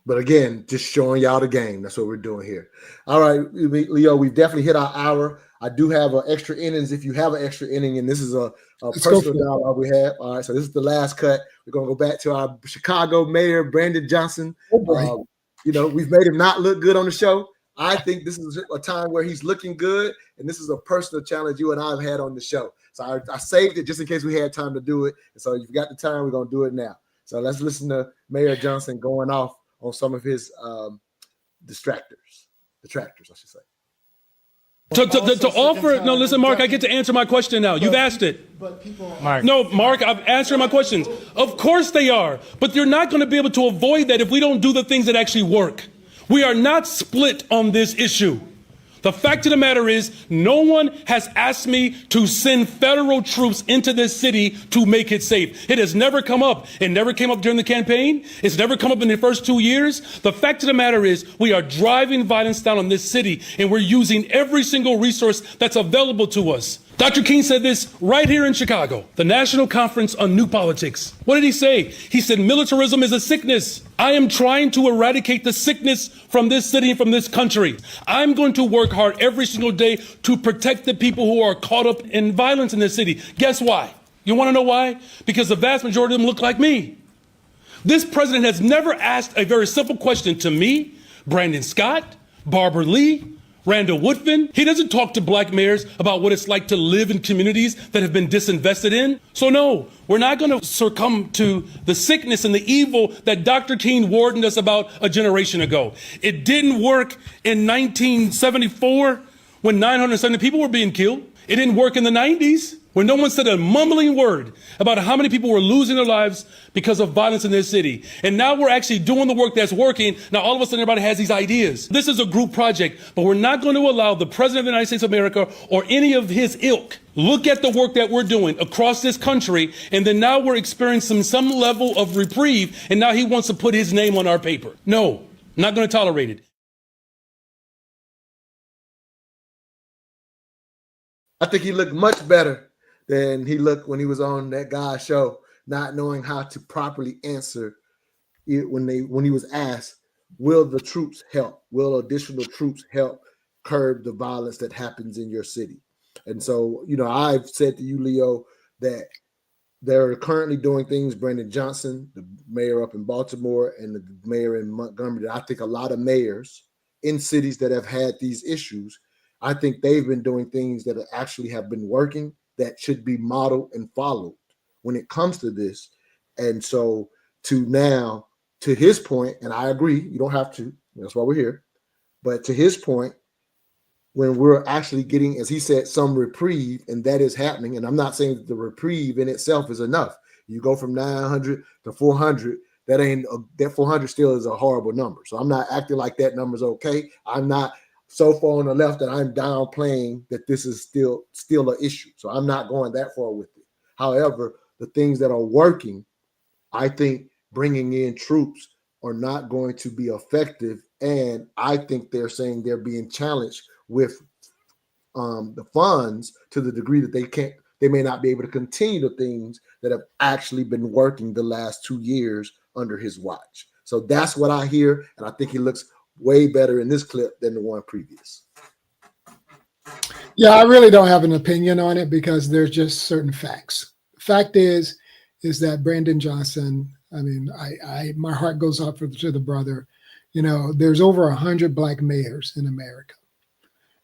But again, just showing y'all the game. That's what we're doing here. All right, Leo, we've definitely hit our hour. I do have an extra innings if you have an extra inning, and this is a personal dialogue we have. All right, so this is the last cut. We're going to go back to our Chicago Mayor, Brandon Johnson. We've made him not look good on the show. I think this is a time where he's looking good, and this is a personal challenge you and I have had on the show. So I saved it just in case we had time to do it. And so if you've got the time, we're going to do it now. So let's listen to Mayor Johnson going off on some of his detractors, I should say. To offer, no, listen, Mark, I get to answer my question now. You've asked it. Mark, I've answered my questions. Of course they are, but you're not going to be able to avoid that if we don't do the things that actually work. We are not split on this issue. The fact of the matter is, no one has asked me to send federal troops into this city to make it safe. It has never come up. It never came up during the campaign. It's never come up in the first 2 years. The fact of the matter is, we are driving violence down on this city, and we're using every single resource that's available to us. Dr. King said this right here in Chicago, the National Conference on New Politics. What did he say? He said, militarism is a sickness. I am trying to eradicate the sickness from this city and from this country. I'm going to work hard every single day to protect the people who are caught up in violence in this city. Guess why? You want to know why? Because the vast majority of them look like me. This president has never asked a very simple question to me, Brandon Scott, Barbara Lee, Randall Woodfin. He doesn't talk to black mayors about what it's like to live in communities that have been disinvested in. So no, we're not going to succumb to the sickness and the evil that Dr. King warned us about a generation ago. It didn't work in 1974 when 970 people were being killed. It didn't work in the 90s when no one said a mumbling word about how many people were losing their lives because of violence in this city. And now we're actually doing the work that's working. Now all of a sudden everybody has these ideas. This is a group project, but we're not going to allow the President of the United States of America or any of his ilk look at the work that we're doing across this country, and then now we're experiencing some level of reprieve, and now he wants to put his name on our paper. No, not going to tolerate it. I think he looked much better than he looked when he was on that guy's show, not knowing how to properly answer it when he was asked, will the troops help? Will additional troops help curb the violence that happens in your city? And so, I've said to you, Leo, that they're currently doing things, Brandon Johnson, the mayor up in Baltimore and the mayor in Montgomery, that I think a lot of mayors in cities that have had these issues, I think they've been doing things that actually have been working that should be modeled and followed when it comes to this. And so to his point, and I agree, you don't have to, that's why we're here, but to his point, when we're actually getting, as he said, some reprieve, and that is happening, and I'm not saying that the reprieve in itself is enough. You go from 900 to 400, that 400 still is a horrible number. So I'm not acting like that number's okay. I'm not so far on the left that I'm downplaying that this is still an issue. So I'm not going that far with it. However, the things that are working, I think bringing in troops are not going to be effective. And I think they're saying they're being challenged with the funds to the degree that they may not be able to continue the things that have actually been working the last 2 years under his watch. So that's what I hear. And I think he looks way better in this clip than the one previous. Yeah, I really don't have an opinion on it because there's just certain facts. Fact is that Brandon Johnson, I mean, my heart goes out to the brother. There's over 100 black mayors in America.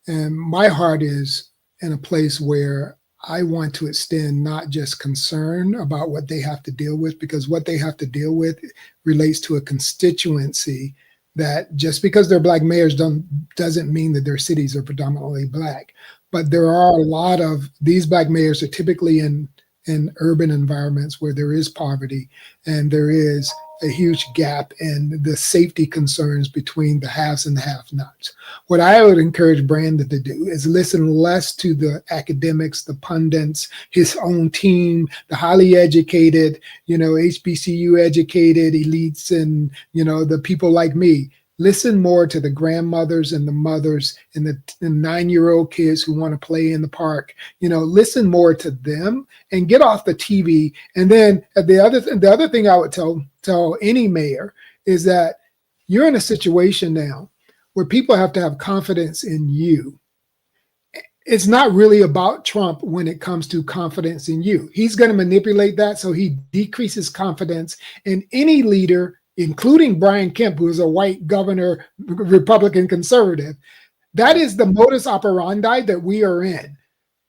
And my heart is in a place where I want to extend not just concern about what they have to deal with, because what they have to deal with relates to a constituency that just because they're black mayors doesn't mean that their cities are predominantly black. But there are a lot of these black mayors are typically in urban environments where there is poverty and there is a huge gap in the safety concerns between the haves and the have-nots. What I would encourage Brandon to do is listen less to the academics, the pundits, his own team, the highly educated, HBCU educated elites and, the people like me. Listen more to the grandmothers and the mothers and the 9-year-old kids who want to play in the park. Listen more to them and get off the TV. And then the other thing I would tell any mayor is that you're in a situation now where people have to have confidence in you. It's not really about Trump when it comes to confidence in you. He's going to manipulate that so he decreases confidence in any leader, including Brian Kemp, who is a white governor, Republican conservative. That is the modus operandi that we are in.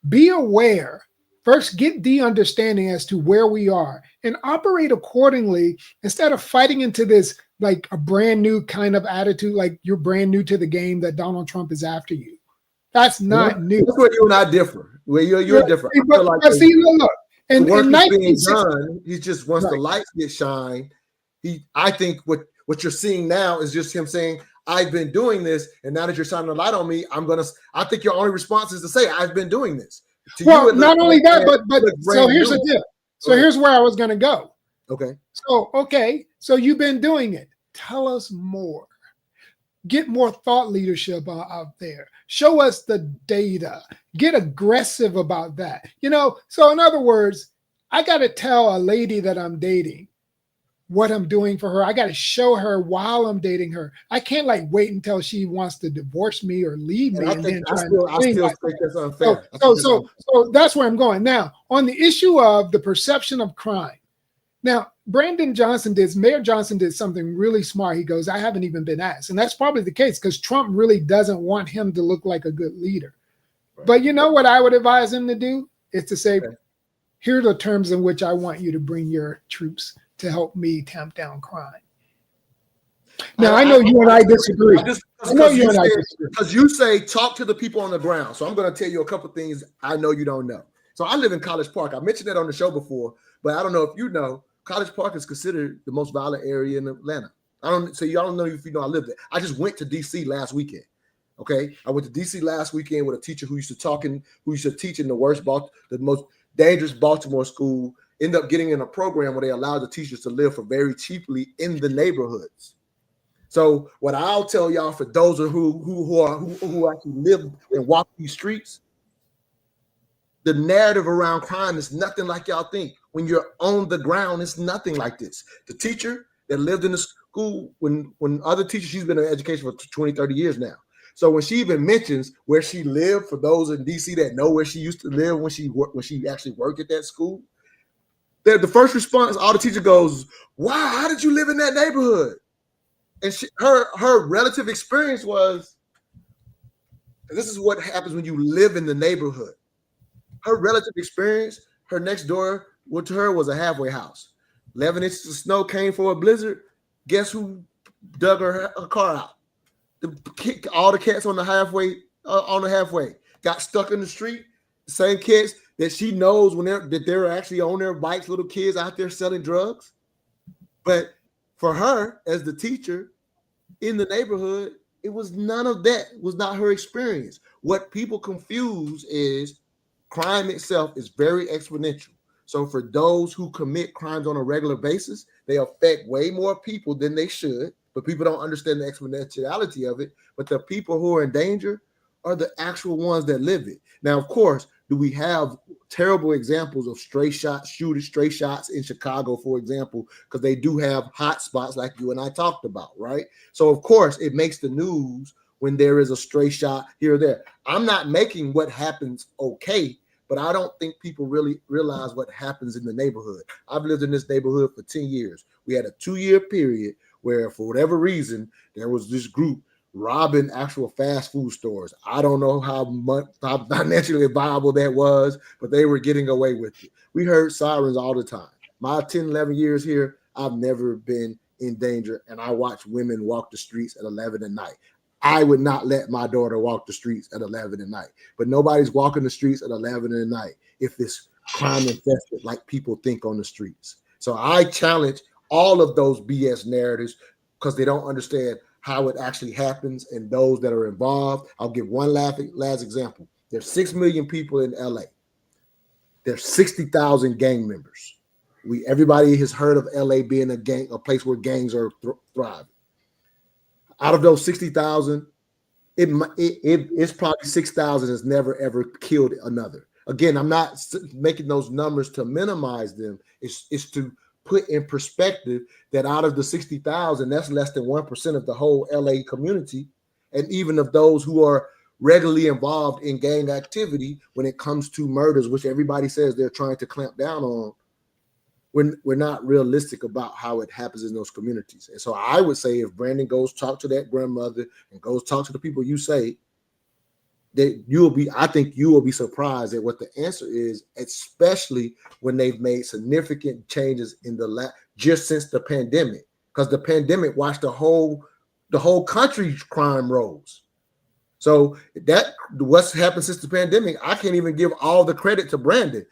Be aware. First, get the understanding as to where we are and operate accordingly instead of fighting into this like a brand new kind of attitude, like you're brand new to the game that Donald Trump is after you. That's not new. That's where you and I differ. Where you're different. I feel like see, look, and the work in is being 1960, done. He's just once the lights get shined. I think what you're seeing now is just him saying, "I've been doing this, and now that you're shining a light on me, I think your only response is to say, I've been doing this." To well, you, not only that, but so here's new. the deal. So here's where I was going to go. Okay. So you've been doing it. Tell us more. Get more thought leadership out there. Show us the data. Get aggressive about that. So in other words, I got to tell a lady that I'm dating what I'm doing for her. I got to show her while I'm dating her. I can't wait until she wants to divorce me or leave me. I still think that's unfair. So that's where I'm going. Now, on the issue of the perception of crime. Now, Mayor Johnson did something really smart. He goes, I haven't even been asked. And that's probably the case because Trump really doesn't want him to look like a good leader. Right. But you know what I would advise him to do is to say, here are the terms in which I want you to bring your troops to help me tamp down crime. Now, I know you and I disagree. Because you say talk to the people on the ground. So I'm going to tell you a couple things I know you don't know. So I live in College Park. I mentioned that on the show before, but I don't know if you know, College Park is considered the most violent area in Atlanta. Y'all don't know if you know I live there. I just went to DC last weekend. Okay, I went to DC last weekend with a teacher who used to teach in the most dangerous Baltimore school. End up getting in a program where they allowed the teachers to live for very cheaply in the neighborhoods. So what I'll tell y'all for those who actually live and walk these streets, the narrative around crime is nothing like y'all think. When you're on the ground, it's nothing like this. The teacher that lived in the school, when other teachers, she's been in education for 20, 30 years now. So when she even mentions where she lived, for those in DC that know where she used to live when she actually worked at that school, the first response, all the teacher goes, "Wow, how did you live in that neighborhood?" And her relative experience was, this is what happens when you live in the neighborhood. Her relative experience, her next door to her was a halfway house. 11 inches of snow came for a blizzard. Guess who dug her car out? All the cats on the halfway got stuck in the street. The same cats that she knows that they're actually on their bikes, little kids out there selling drugs. But for her, as the teacher in the neighborhood, it was none of that. It was not her experience. What people confuse is crime itself is very exponential. So for those who commit crimes on a regular basis, they affect way more people than they should, but people don't understand the exponentiality of it. But the people who are in danger are the actual ones that live it. Now, of course, do we have terrible examples of stray shots in Chicago, for example, because they do have hot spots like you and I talked about, right? So, of course, it makes the news when there is a stray shot here or there. I'm not making what happens okay, but I don't think people really realize what happens in the neighborhood. I've lived in this neighborhood for 10 years. We had a 2-year period where, for whatever reason, there was this group robbing actual fast food stores. I don't know how financially viable that was, but they were getting away with it. We heard sirens all the time. My 10, 11 years here, I've never been in danger, and I watch women walk the streets at 11 at night. I would not let my daughter walk the streets at 11 at night, but nobody's walking the streets at 11 at night if it's crime infested like people think on the streets. So I challenge all of those BS narratives because they don't understand how it actually happens and those that are involved. I'll give one last example. There's 6 million people in LA. There's 60,000 gang members. Everybody has heard of LA being a place where gangs are thriving. Out of those 60,000, it's probably 6,000 has never ever killed another. Again, I'm not making those numbers to minimize them. It's to put in perspective that out of the 60,000, that's less than 1% of the whole LA community, and even of those who are regularly involved in gang activity when it comes to murders, which everybody says they're trying to clamp down on. We're not realistic about how it happens in those communities. And so I would say if Brandon goes talk to that grandmother and goes talk to the people you say, that I think you will be surprised at what the answer is, especially when they've made significant changes in just since the pandemic, because the pandemic watched the whole country's crime rose. So that what's happened since the pandemic, I can't even give all the credit to Brandon.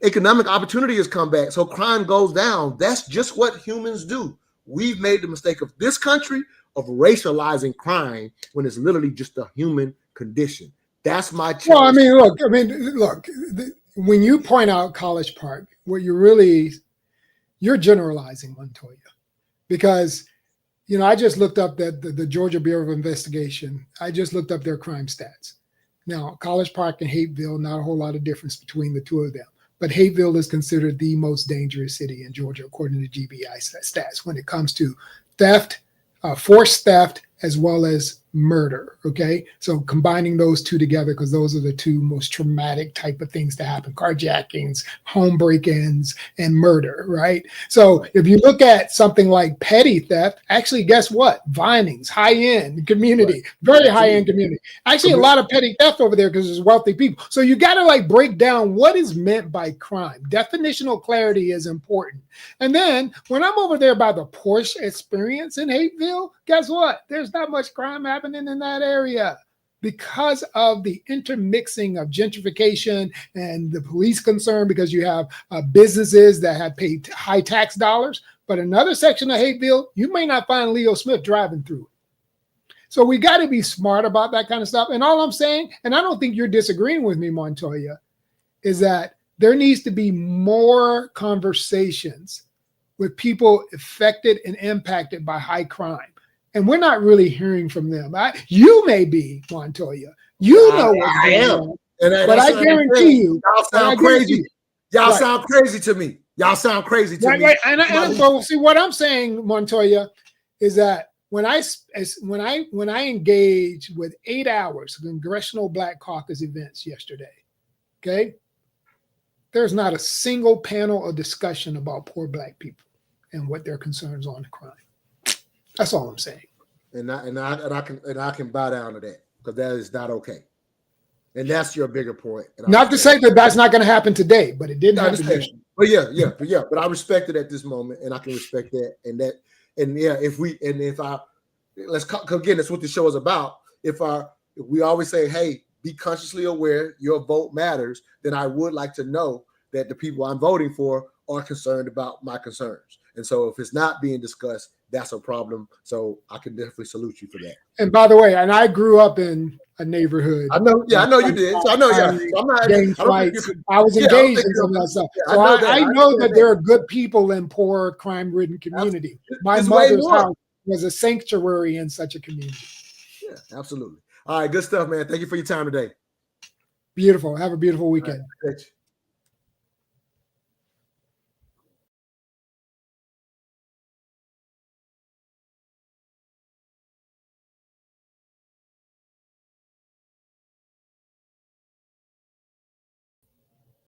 Economic opportunity has come back, so crime goes down. That's just what humans do. We've made the mistake of this country of racializing crime when it's literally just a human condition. That's my challenge. Well, look. When you point out College Park, what you're generalizing, Montoya, because I just looked up the Georgia Bureau of Investigation. I just looked up their crime stats. Now, College Park and Hateville, not a whole lot of difference between the two of them. But Hateville is considered the most dangerous city in Georgia, according to GBI stats, when it comes to theft, forced theft, as well as murder. Okay, so combining those two together, because those are the two most traumatic type of things to happen: carjackings, home break-ins, and murder. Right. So if you look at something like petty theft, actually, guess what? Vining's high-end community, very high-end community. Actually, a lot of petty theft over there because there's wealthy people. So you got to break down what is meant by crime. Definitional clarity is important. And then when I'm over there by the Porsche Experience in Hateville, guess what? There's not much crime happening in that area because of the intermixing of gentrification and the police concern, because you have businesses that have paid high tax dollars. But another section of Hateville, you may not find Leo Smith driving through it. So we got to be smart about that kind of stuff. And all I'm saying, and I don't think you're disagreeing with me, Montoya, is that there needs to be more conversations with people affected and impacted by high crime. And we're not really hearing from them. You may be, Montoya. You know what's going on. But I guarantee you. Y'all sound crazy. Y'all sound crazy to me. Y'all sound crazy to me. Right. And so see what I'm saying, Montoya, is that when I engaged with 8 hours of Congressional Black Caucus events yesterday, okay, there's not a single panel or discussion about poor Black people and what their concerns on crime. That's all I'm saying. And I can bow down to that, because that is not okay. And that's your bigger point. Not to say that that's not going to happen today, but it didn't happen today. But yeah. But I respect it at this moment, and I can respect that. Again, that's what the show is about. If we always say, hey, be consciously aware, your vote matters, then I would like to know that the people I'm voting for are concerned about my concerns. And so if it's not being discussed, that's a problem. So I can definitely salute you for that. And by the way, and I grew up in a neighborhood. I know you did. So I know, I'm not gang fights. I was engaged in some of that stuff. So I know that there are good people in poor, crime-ridden community. My mother's house was a sanctuary in such a community. Yeah, absolutely. All right, good stuff, man. Thank you for your time today. Beautiful. Have a beautiful weekend. Right.